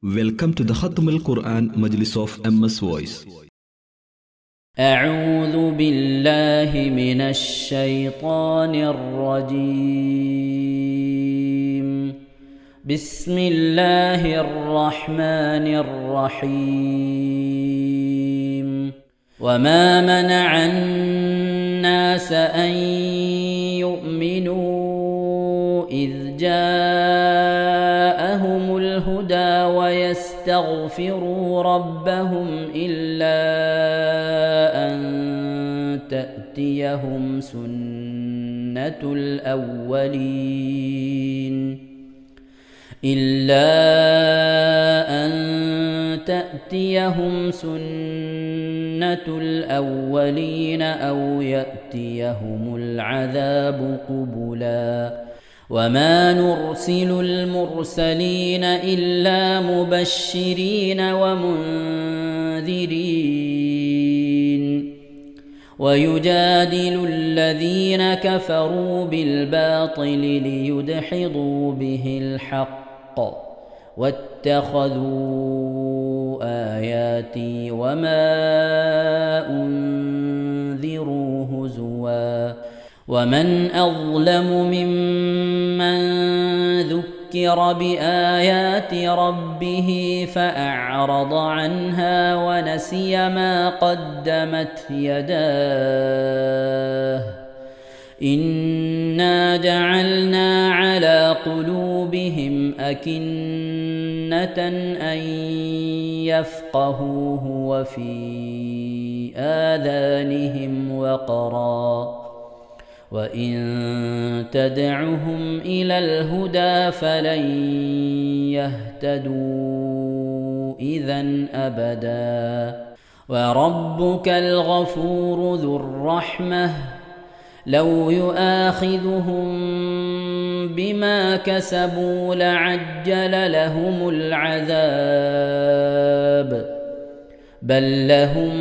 Welcome to the Khatm al-Quran Majlis of MS Voice. أعوذ بالله من الشيطان الرجيم. بسم الله الرحمن الرحيم. وما منع الناس أن يؤمنوا إذ جاءهم الهدى ويستغفروا ربهم إلا أن تأتيهم سنة الأولين أو يأتيهم العذاب قبلا. وما نرسل المرسلين إلا مبشرين ومنذرين ويجادل الذين كفروا بالباطل ليدحضوا به الحق واتخذوا آياتي وما أنذروا هزوا. ومن أظلم ممن ذكر بآيات ربه فأعرض عنها ونسي ما قدمت يداه. إنا جعلنا على قلوبهم أكنة أن يفقهوه وفي آذانهم وقرا وإن تدعهم إلى الهدى فلن يهتدوا إذن أبدا. وربك الغفور ذو الرحمة لو يؤاخذهم بما كسبوا لعجل لهم العذاب بل لهم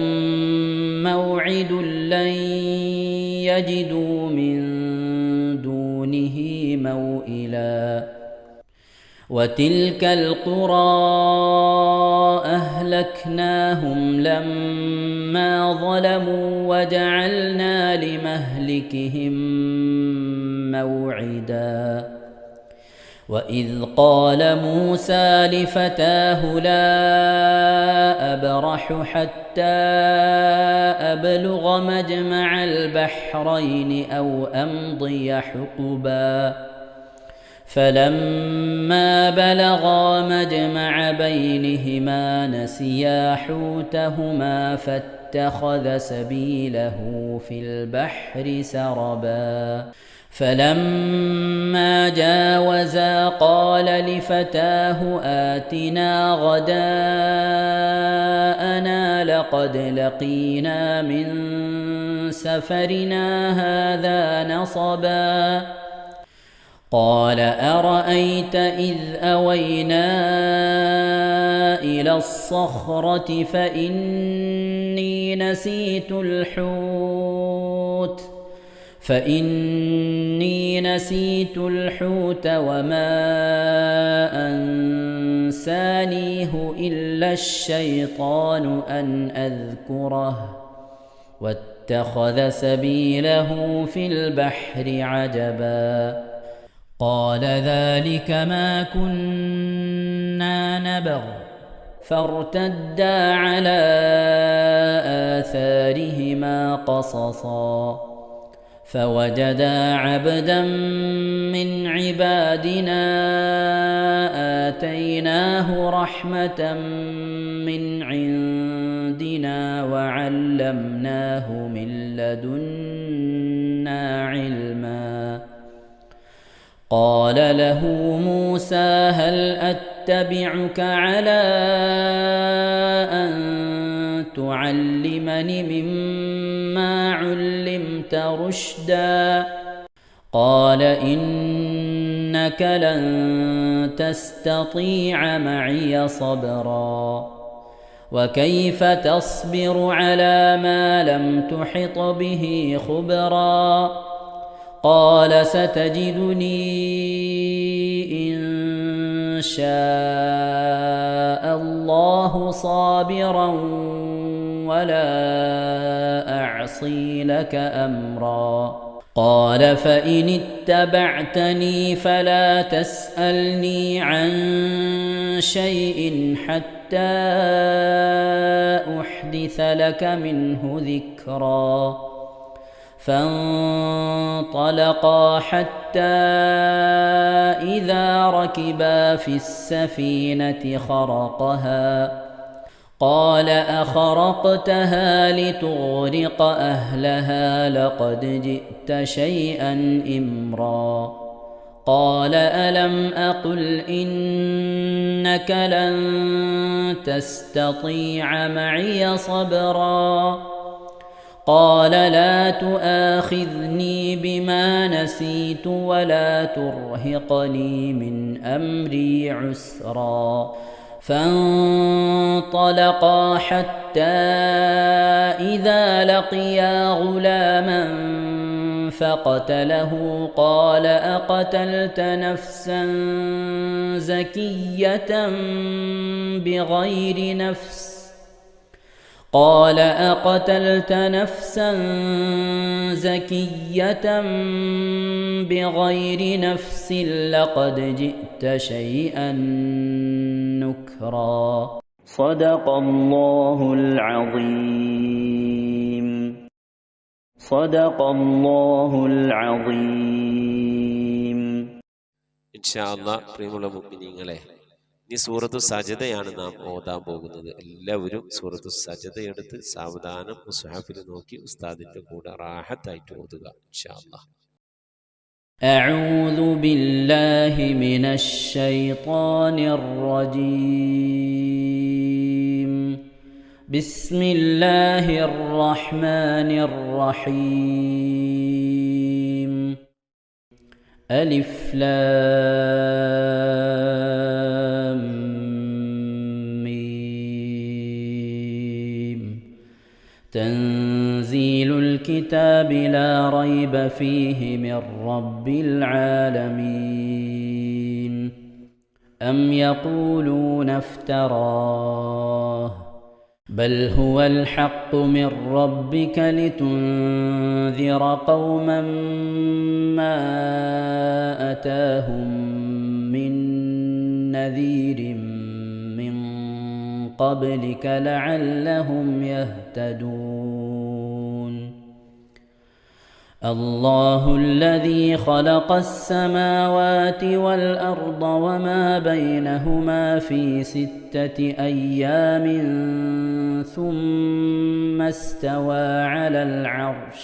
موعد لن يجدوا من دونه موئلا. وتلك القرى أهلكناهم لما ظلموا وجعلنا لمهلكهم موعدا. وإذ قال موسى لفتاه لا أبرح حتى أبلغ مجمع البحرين أو أمضي حقبا. فلما بلغا مجمع بينهما نسيا حوتهما فاتخذ سبيله في البحر سربا. فلما جاوزا قال لفتاه آتنا غداءنا لقد لقينا من سفرنا هذا نصبا. قال أرأيت إذ أوينا إلى الصخرة فإني نسيت الحوت وما أنسانيه إلا الشيطان أن أذكره واتخذ سبيله في البحر عجبا. قال ذلك ما كنا نبغ فارتدا على آثارهما قصصا. فوجدا عبدا من عبادنا آتيناه رحمة من عندنا وعلمناه من لدنا علما. قال له موسى هل أتبعك على أن تعلمني مما علمت رشدا؟ قال إنك لن تستطيع معي صبرا. وكيف تصبر على ما لم تحط به خبرا؟ قال ستجدني إن شاء الله صابرا ولا أعصي لك أمرا قال فإن اتبعتني فلا تسألني عن شيء حتى أحدث لك منه ذكرا فانطلقا حتى إذا ركبا في السفينة خرقها قال أخرقتها لتغرق أهلها لقد جئت شيئا إمرا قال ألم أقل إنك لن تستطيع معي صبرا قال لا تؤاخذني بما نسيت ولا ترهقني من أمري عسرا فانطلقا حتى إذا لقيا غلاما فقتله قال أقتلت نفسا زكية بغير نفس قال أقتلت نفسا زكية بغير نفس لقد جئت شيئا نكرا صدق الله العظيم صدق الله العظيم إن شاء الله പ്രിയമുള്ള മുഅ്മിനീങ്ങളെ ഈ സൂറത്തു സജദയാണ് നാം ഓതാൻ പോകുന്നത്. എല്ലാവരും സൂറത്തു സജദ എടുത്ത് സാവധാനം മുസ്ഹഫിൽ നോക്കി ഉസ്താദിന്റെ കൂടെ റാഹത്തായിട്ട് ഓതുക ഇൻഷാ അല്ലാഹ്. أعوذ بالله من الشيطان الرجيم بسم الله الرحمن الرحيم ألف لام ميم تنزيل الكتاب لا ريب فيه من رب العالمين أم يقولون افتراه بل هو الحق من ربك لتنذر قوما ما أتاهم من نذير من قبلك لعلهم يهتدون الله الذي خلق السماوات والأرض وما بينهما في 6 أيام ثم استوى على العرش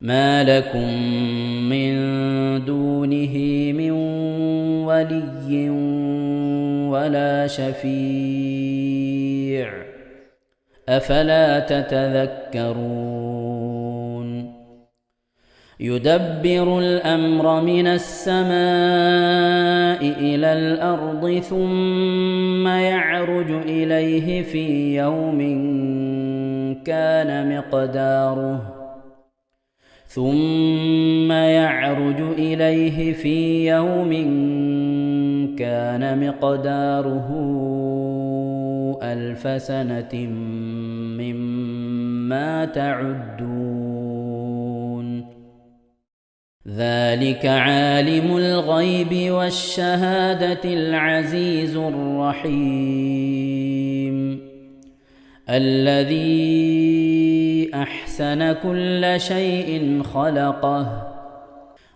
ما لكم من دونه من ولي ولا شفيع أفلا تتذكرون يدبر الأمر من السماء إلى الأرض ثم يعرج إليه في يوم كان مقداره 1000 سنة مما تعدون ذلك عالم الغيب والشهادة العزيز الرحيم الذي أحسن كل شيء خلقه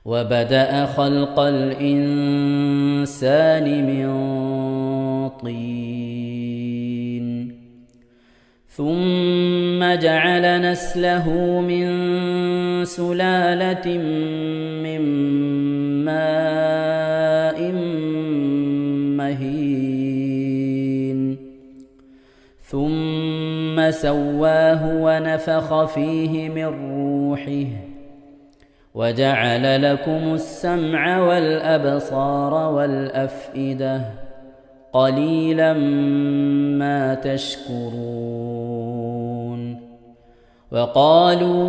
وبدأ خلق الإنسان من طين ثم جعل نسله من سلالة من ماء مهين ثم سواه ونفخ فيه من روحه وجعل لكم السمع والأبصار والأفئدة قليلا ما تشكرون وقالوا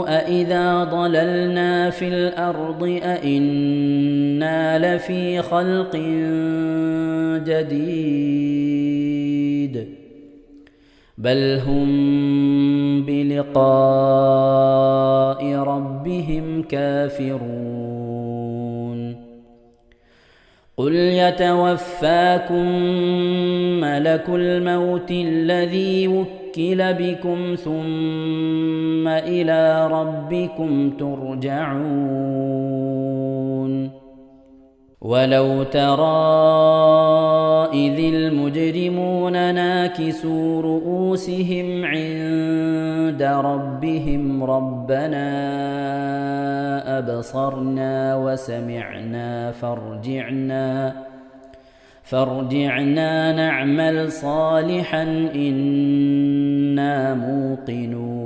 أإذا ضللنا في الأرض أإنا لفي خلق جديد بل هم بلقاء ربهم كافرون قل يتوفاكم ملك الموت الذي وكل بكم ثم إلى ربكم ترجعون ولو ترى إذ المجرمون ناكسوا رؤوسهم عند ربهم ربنا أبصرنا وسمعنا فارجعنا نعمل صالحا إنا موقنون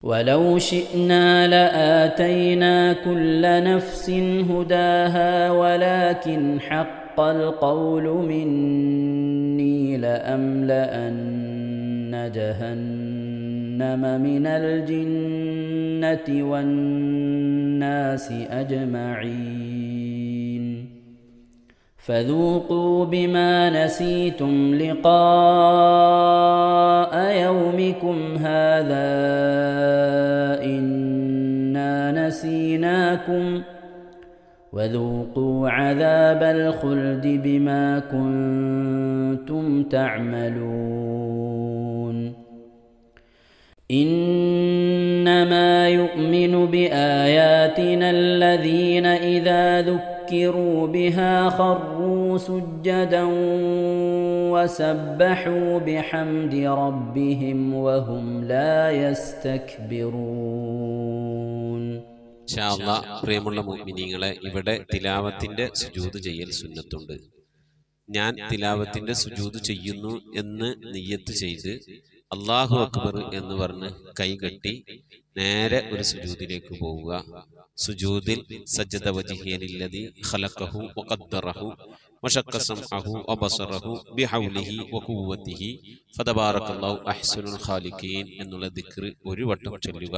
ولو شئنا لآتينا كل نفس هداها ولكن حق القول مني لأملأن جهنم من الجنة والناس أجمعين فذوقوا بما نسيتم لقاء يومكم هذا إنا نسيناكم وذوقوا عذاب الخلد بما كنتم تعملون إنما يؤمن بآياتنا الذين إذا ذكروا بها خروا سجدا وسبحوا بحمد ربهم وهم لا يستكبرون. ഇൻഷാ അല്ലാഹ് പ്രിയമുള്ള മുഅ്മിനീങ്ങളെ, ഇവിടെ തിലാവത്തിന്റെ സുജൂദ് ചെയ്യൽ സുന്നത്തുണ്ട്. ഞാൻ തിലാവത്തിന്റെ സുജൂദ് ചെയ്യുന്നു എന്ന് നിയ്യത്ത് ചെയ്ത് അല്ലാഹു അക്ബർ എന്ന് പറഞ്ഞ് കൈകെട്ടി നേരെ ഒരു സുജൂദിലേക്ക് പോവുക. സുജൂദിൽ സജ്ജദ വജ്ഹിയലില്ലദി ഖലഖഹു വഖദ്ദറഹു വശഖ്ഖ സമഅഹു വബസറഹു ബിഹൗലിഹി വഖുവ്വതിഹി ഫതബാറകല്ലാഹു അഹ്സനുൽ ഖാലിഖീൻ എന്നുള്ള ദിക്ർ ഒരു വട്ടം ചൊല്ലുക.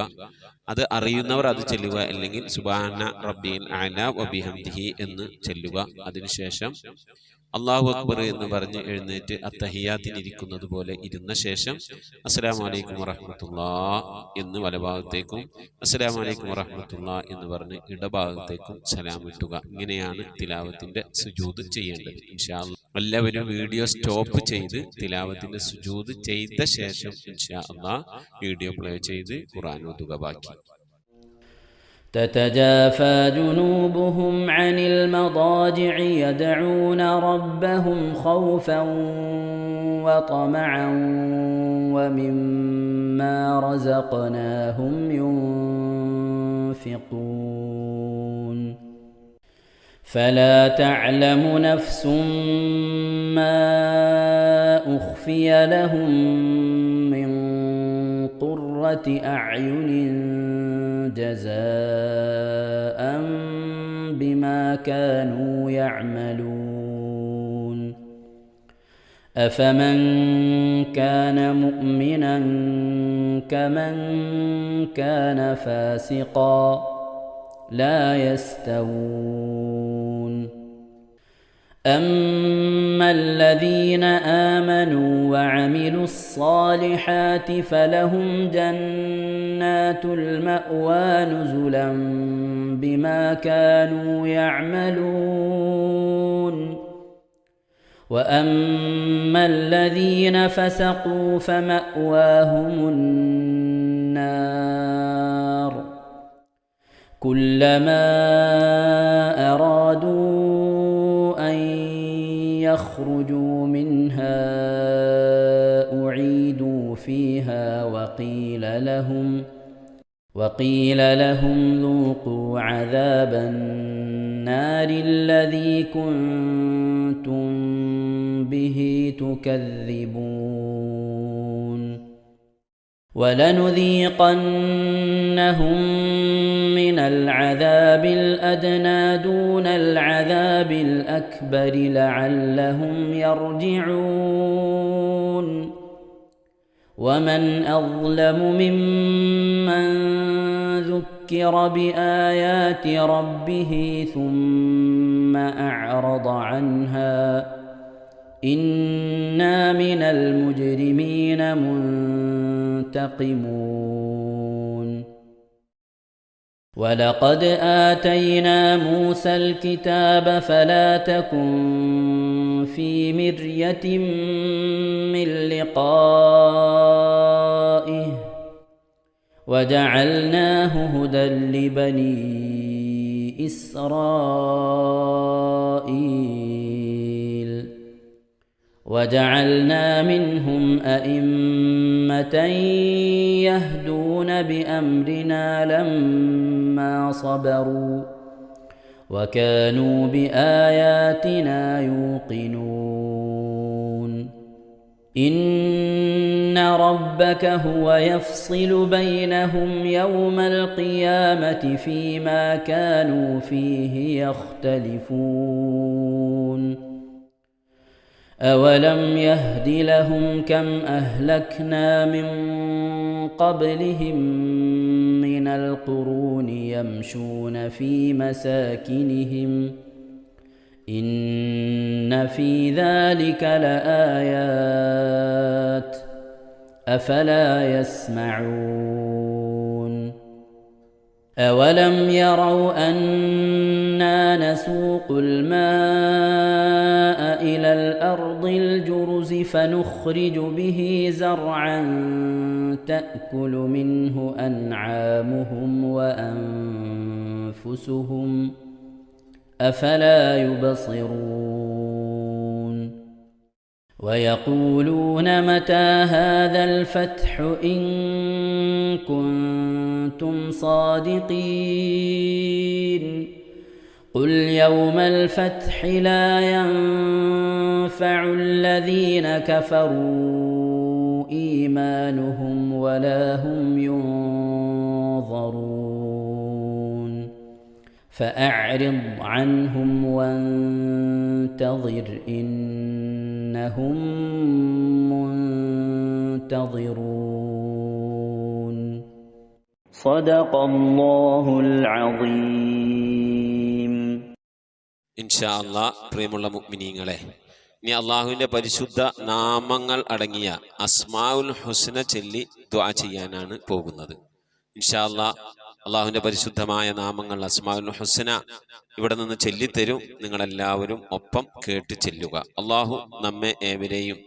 അത് അറിയുന്നവർ അത് ചൊല്ലുക, അല്ലെങ്കിൽ സുബ്ഹാന റബ്ബിൽ അഅല വബിഹംദിഹി എന്ന് ചൊല്ലുക. അതിനുശേഷം അല്ലാഹു അക്ബർ എന്ന് പറഞ്ഞ് എഴുന്നേറ്റ് അത്തഹിയാത്തിനിരിക്കുന്നത് പോലെ ഇരുന്ന ശേഷം അസ്സലാമു അലൈക്കും വറഹ്മത്തുള്ളാഹ് എന്ന് വലഭാഗത്തേക്കും അസ്സലാമു അലൈക്കും വറഹ്മത്തുള്ളാഹ് എന്ന് പറഞ്ഞ് ഇടഭാഗത്തേക്കും സലാം ഇട്ടുക. ഇങ്ങനെയാണ് തിലാവത്തിന്റെ സുജൂദ് ചെയ്യേണ്ടത്. ഇൻഷാ അല്ലാഹ് എല്ലാവരും വീഡിയോ സ്റ്റോപ്പ് ചെയ്ത് തിലാവത്തിന്റെ സുജൂദ് ചെയ്ത ശേഷം ഇൻഷാ അല്ലാഹ് വീഡിയോ പ്ലേ ചെയ്ത് ഖുർആൻ ഓതുക. ബാക്കി تتجافى جنوبهم عن المضاجع يدعون ربهم خوفا وطمعا ومما رزقناهم ينفقون فلا تعلم نفس ما أخفي لهم من قرة أعين جزاء بما كانوا يعملون أفمن كان مؤمنا كمن كان فاسقا لا يستوون أما الذين آمنوا وعملوا الصالحات فلهم جنات المأوى نزلا بما كانوا يعملون وأما الذين فسقوا فمأواهم النار كلما أرادوا أن يخرجوا منها أعيدوا فيها وقيل لهم ذوقوا عذاب النار الذي كنتم به تكذبون ولنذيقنهم من العذاب الأدنى دون العذاب الأكبر لعلهم يرجعون ومن أظلم ممن ذكر بآيات ربه ثم أعرض عنها إنا من المجرمين منتقمون ولقد آتينا موسى الكتاب فلا تكن في مرية من لقائه وجعلناه هدى لبني إسرائيل وجعلنا منهم أئمة يهدون بأمرنا لما صبروا وكانوا بآياتنا يوقنون إن ربك هو يفصل بينهم يوم القيامة فيما كانوا فيه يختلفون أولم يهد لهم كم أهلكنا من قبلهم من القرون يمشون في مساكنهم إن في ذلك لآيات أفلا يسمعون أولم يروا أنا نسوق الماء إلى الأرض الجرز فنخرج به زرعا تأكل منه أنعامهم وأنفسهم أفلا يبصرون ويقولون متى هذا الفتح إن كنتم صادقين قل يوم الفتح لا ينفع الذين كفروا إيمانهم ولا هم ينظرون فأعرض عنهم وانتظر إنهم منتظرون صدق الله العظيم. ഇൻഷാ അല്ലാഹ് പ്രിയമുള്ള മുഅ്മിനീങ്ങളെ, ഇനി അള്ളാഹുവിൻ്റെ പരിശുദ്ധ നാമങ്ങൾ അടങ്ങിയ അസ്മാഉൽ ഹുസ്ന ചൊല്ലി ദുആ ചെയ്യാനാണ് പോകുന്നത്. ഇൻഷാ അല്ലാഹ് അള്ളാഹുവിൻ്റെ പരിശുദ്ധമായ നാമങ്ങൾ അസ്മാഉൽ ഹുസ്ന ഇവിടെ നിന്ന് ചൊല്ലിത്തരും. നിങ്ങളെല്ലാവരും ഒപ്പം കേട്ട് ചെല്ലുക. അള്ളാഹു നമ്മെ ഏവരെയും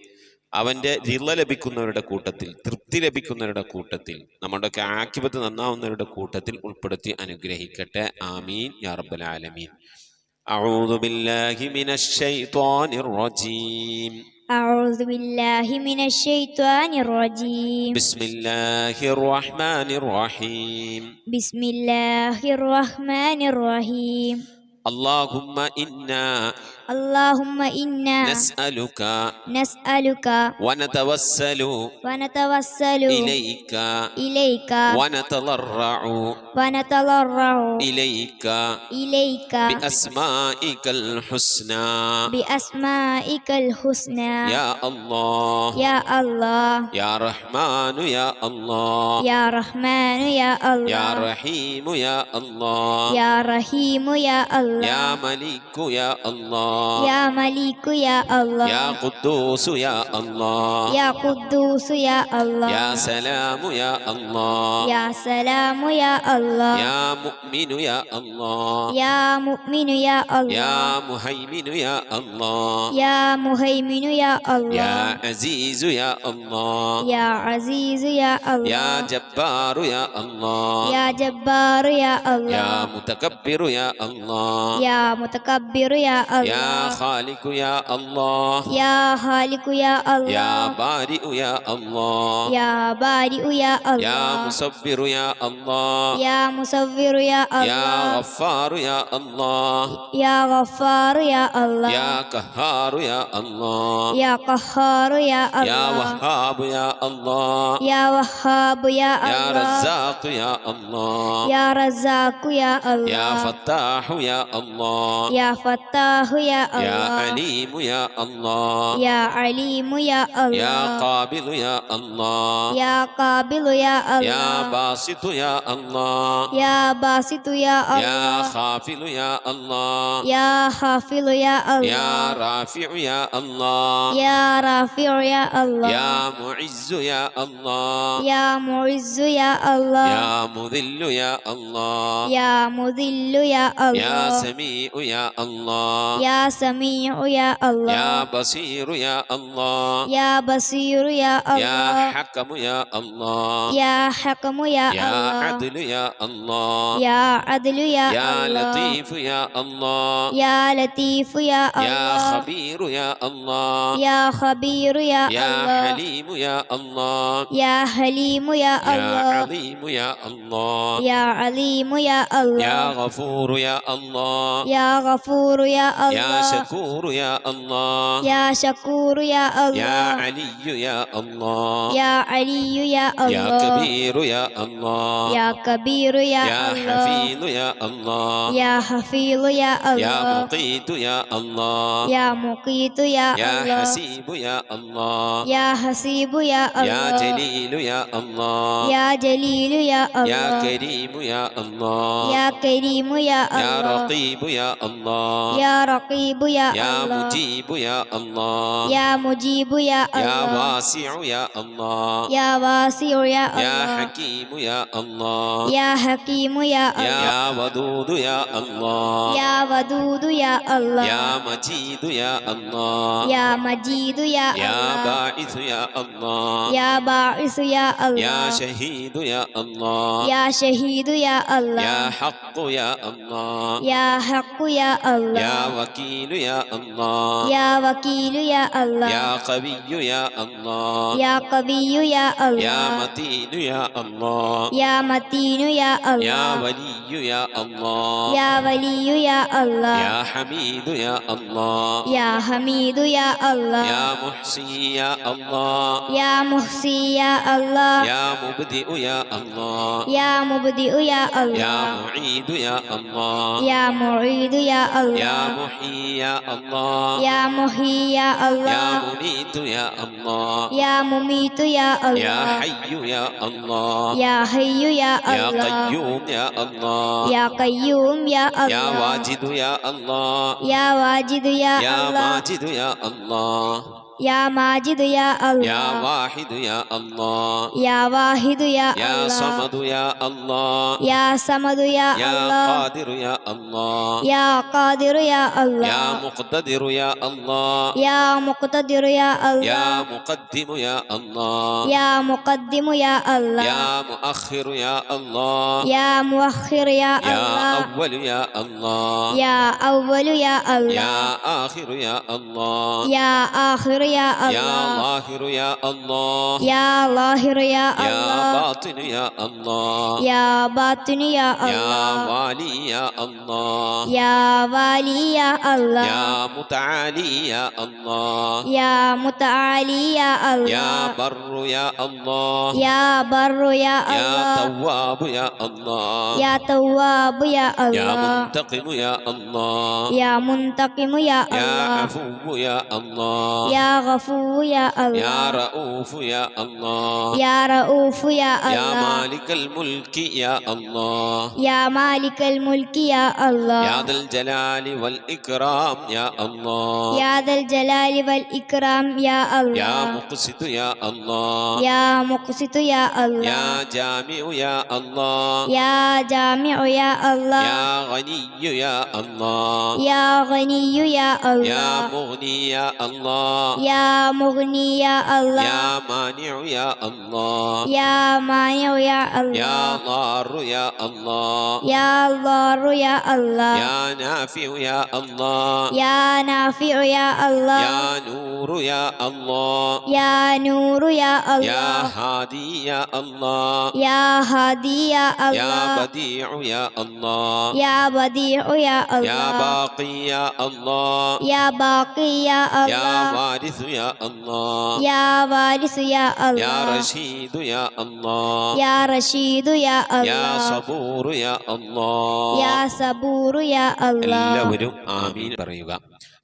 അവൻ്റെ റിള ലഭിക്കുന്നവരുടെ കൂട്ടത്തിൽ, തൃപ്തി ലഭിക്കുന്നവരുടെ കൂട്ടത്തിൽ, നമ്മുടെയൊക്കെ ആഖിബത്ത് നന്നാവുന്നവരുടെ കൂട്ടത്തിൽ ഉൾപ്പെടുത്തി അനുഗ്രഹിക്കട്ടെ. ആമീൻ യാ റബ്ബൽ ആലമീൻ. أعوذ بالله من الشيطان الرجيم. أعوذ بالله من الشيطان الرجيم. بسم الله الرحمن الرحيم. بسم الله الرحمن الرحيم. اللهم إنا نسألك ونتوسل إليك ونتضرع إليك بأسمائك الحسنى يا الله يا رحمن يا الله يا رحيم يا الله يا ملك يا الله يا قدوس يا الله يا سلام يا الله يا مؤمن يا الله يا مهيمن يا الله يا عزيز يا الله يا جبار يا الله يا متكبر يا الله يا خالق يا الله يا بارئ يا الله يا مصبر يا الله يا غفار يا الله يا قهار يا الله يا وهاب يا الله يا رزاق يا الله يا فتاح يا الله يا يا يا الله عليم يا الله يا عليم يا يا الله قابل يا الله يا قابل يا يا الله باسط يا الله يا باسط يا يا الله خافل يا الله يا خافض يا يا الله رافع يا الله يا رافع يا الله يا معز يا الله يا معز يا الله يا مذل يا الله يا مذل يا يا الله سميع يا الله يا سميع يا الله يا بصير يا الله يا بصير يا يا الله حكم يا الله يا حكم يا يا الله عدل يا الله يا عدل يا يا الله لطيف يا الله يا لطيف يا يا الله خبير يا الله يا خبير يا يا الله حليم يا الله يا حليم يا يا الله عظيم يا الله يا عليم يا يا الله غفور يا الله يا غفور يا يا الله شكور يا الله يا شكور يا يا الله علي يا الله يا علي يا يا الله كبير يا الله يا كبير يا يا الله حفيظ يا الله يا حفيظ يا يا الله مقيت يا الله يا مقيت يا يا الله حسيب يا الله يا حسيب يا يا الله جليل يا الله يا جليل يا يا الله كريم يا الله يا كريم يا يا الله رقيب يا الله يا رقيب يا يا الله مجيب يا الله يا مجيب يا يا الله واسع يا الله يا واسع يا يا الله حكيم يا الله يا حكيم يا الله يا ودود يا الله يا ودود يا الله يا مجيد يا الله يا مجيد يا يا الله باعث يا الله يا باعث يا يا الله شهيد يا الله يا شهيد يا الله يا حق يا الله يا حق يا الله يا وكيل يا الله يا وكيل يا الله يا قوي يا الله يا قوي يا يا الله متين يا الله يا متين يا يا الله ولي يا الله يا ولي يا الله يا حميد يا الله يا حميد يا الله يا محصي يا الله يا محصي يا الله يا مبدئ يا الله يا مبدئ يا يا الله معيد يا الله يا معيد يا يا الله محيي يا الله يا محيي يا يا الله مميت يا الله يا مميت يا يا الله حي يا الله يا حي يا يا الله قيوم يا الله يا قيوم يا يا الله واجد يا الله يا واجد يا يا الله ماجد يا الله يا ماجد يا يا الله واحد يا الله يا واحد يا يا الله صمد يا الله يا صمد يا يا الله قادر يا الله يا قادر يا يا الله مقتدر يا الله يا مقتدر يا يا الله مقدم يا الله يا مقدم يا الله يا مؤخر يا الله يا مؤخر يا يا الله أول يا الله يا أول يا يا الله آخر يا الله يا آخر يا يا الله ظاهر يا الله يا ظاهر يا يا الله باطن يا الله يا باطن يا يا الله والي يا الله يا والي يا الله يا متعالي يا الله يا متعالي يا يا الله بر يا الله يا بر يا يا الله تواب يا الله يا تواب يا يا الله منتقم يا الله يا منتقم يا يا الله عفو يا الله يا غفور يا يا الله رؤوف يا الله يا رؤوف يا يا الله مالك الملك يا الله يا مالك الملك يا الله يا ذا الجلال والإكرام يا الله يا ذا الجلال والإكرام يا يا الله مقسط يا الله يا مقسط يا الله يا جامع يا الله يا جامع يا الله يا غني يا الله يا غني يا يا الله مغني يا الله يا مغني يا الله يا مانع يا الله يا مانع يا يا الله ضار يا الله يا ضار يا الله يا نافع يا الله يا نافع يا الله يا نور يا الله يا نور يا يا الله هادي يا الله يا هادي يا يا الله بديع يا الله يا بديع يا يا الله باقي يا الله يا باقي يا يا الله وارث وارث يا الله يا وارث يا يا الله رشيد يا الله يا رشيد يا يا الله صبور يا الله يا صبور يا الله എല്ലാവരും ആമീൻ പറയുക.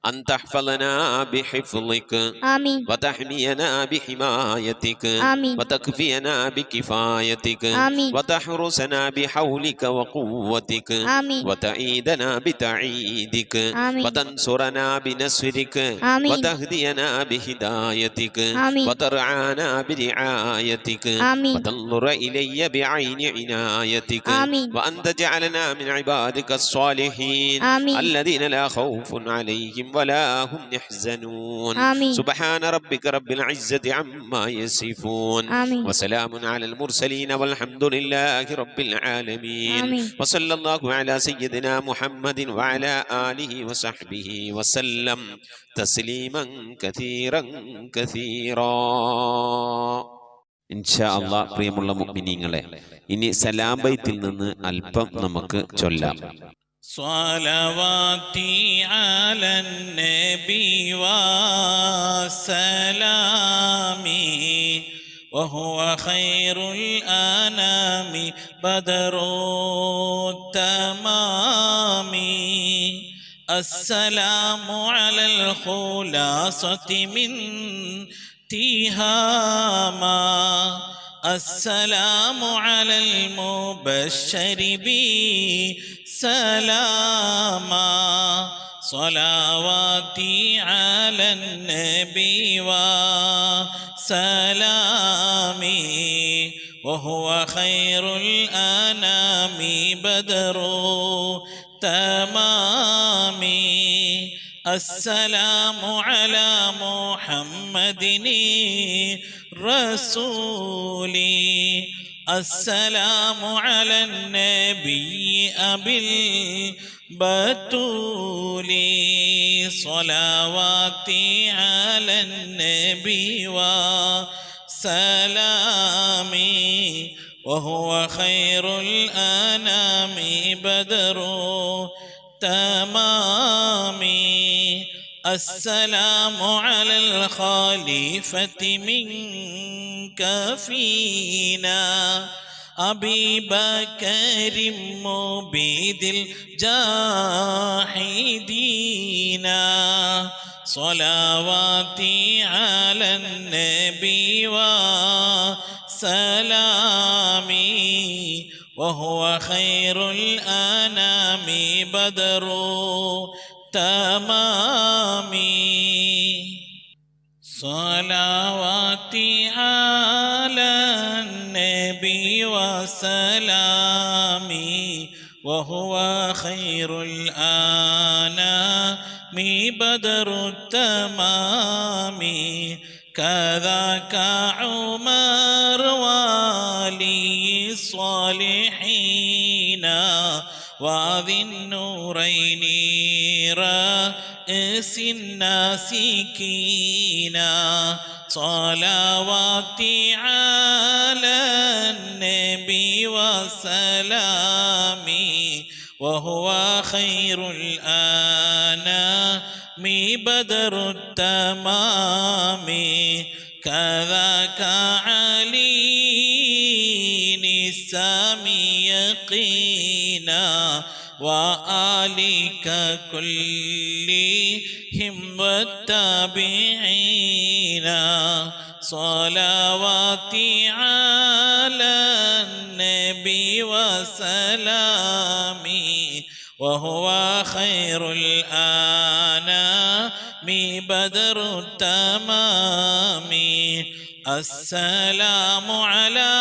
أن تحفظنا بحفظك آمين وتحمينا بحمايتك آمين وتكفينا بكفايتك آمين وتحرسنا بحولك وقوتك آمين وتعيدنا بتعيدك آمين وتنصرنا بنصرك آمين وتهدينا بهدايتك آمين وترعانا برعايتك آمين وتنظر إلي بعين عنايتك آمين وأن تجعلنا من عبادك الصالحين آمين الذين لا خوف عليهم ولا هم يحزنون آمين سبحان ربك رب العزة عما يصفون آمين وسلام على المرسلين والحمد لله رب العالمين آمين وصلى الله على سيدنا محمد وعلى آله وصحبه وسلم تسليما كثيرا كثيرا. ഇൻഷാ അല്ലാഹ് പ്രിയമുള്ള മുഅ്മിനീങ്ങളെ, ഇനി സലാം ബൈത്തിൽ നിന്ന് അല്പം നമുക്ക് ചൊല്ലാം. صلواتي على النبي وسلامي وهو خير الأنام بدر التمام. السلام على الخلاصة من تهاما. السلام على المبشر بسلاما. صلواتي على النبي وسلامي وهو خير الأنام بدر تمامي. السلام على محمد رسولي. السلام على النبي أبي البتول. صلواتي على النبي وسلامي وهو خير الأنام بدر تمامي. السلام على الخليفة منك فينا أبي بكر مبيد الجاحدين. صلواتي على النبي وسلامي وهو خير الأنام بدر تمامي. صلواتي على النبي وسلامي وهو خير الأنام بدر التمام. كذاك عمر ولي الصالحين وذي النورين رأس الناسكين. صلواتي على النبي وسلامي وهو خير الأنام بدر التمام. كذاك علي السامي يقينا وآلك كلهم والتابعين. صلواتي على النبي وسلامي وهو خير الأنام بدر التمام. السلام على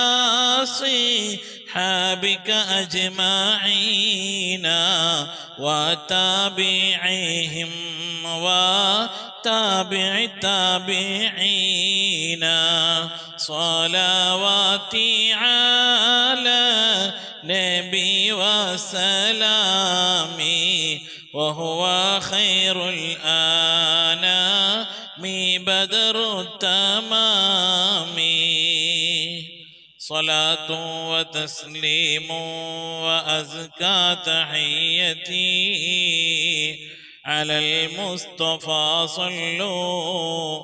صحابك أجمعين وتابعيهم وتابع التابعين. صلواتي على نبي وسلامي وهو خير الأنام بدر التمام. صلاة وتسليم وأزكى تحيتي على المصطفى. صلوا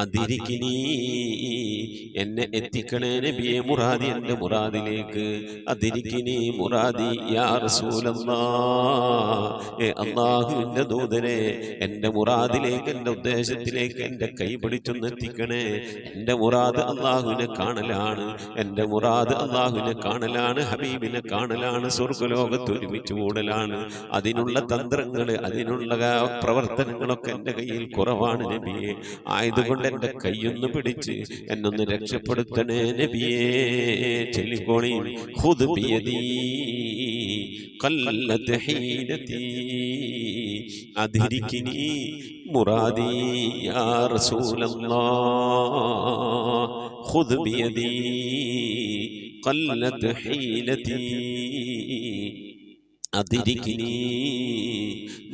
അതിരിക്കിനി എന്നെ എത്തിക്കണേ നബിയെ മുറാദി എൻ്റെ മുറാദിലേക്ക്. അതിരിക്കിനി മുറാദി യാ റസൂലല്ലാഹ്, അള്ളാഹുവിൻ്റെ ദൂതനെ എൻ്റെ മുറാദിലേക്ക്, എൻ്റെ ഉദ്ദേശത്തിലേക്ക് എൻ്റെ കൈ പിടിച്ചൊന്ന് എത്തിക്കണേ. എൻ്റെ മുറാദ് അള്ളാഹുവിനെ കാണലാണ്, എൻ്റെ മുറാദ് അള്ളാഹുവിനെ കാണലാണ്, ഹബീബിനെ കാണലാണ്, സ്വർഗ്ഗലോകത്ത് ഒരുമിച്ച് കൂടലാണ്. അതിനുള്ള തന്ത്രങ്ങൾ, അതിനുള്ള പ്രവർത്തനങ്ങളൊക്കെ എൻ്റെ കയ്യിൽ കുറവാണ് നബിയെ. ആയതുകൊണ്ട് എൻ്റെ കൈയൊന്ന് പിടിച്ച് എന്നൊന്ന് രക്ഷപ്പെടുത്തണേ നബിയേ. ചൊല്ലിക്കോളി, ഖുദ് ബിയദീ ഖല്ലത് ഹീനതീ അദ്രിക്നി മുറാദി യാ റസൂലല്ലാഹ്. ഖുദ് ബിയദീ ഖല്ലത് ഹീനതീ അദ്രിക്നി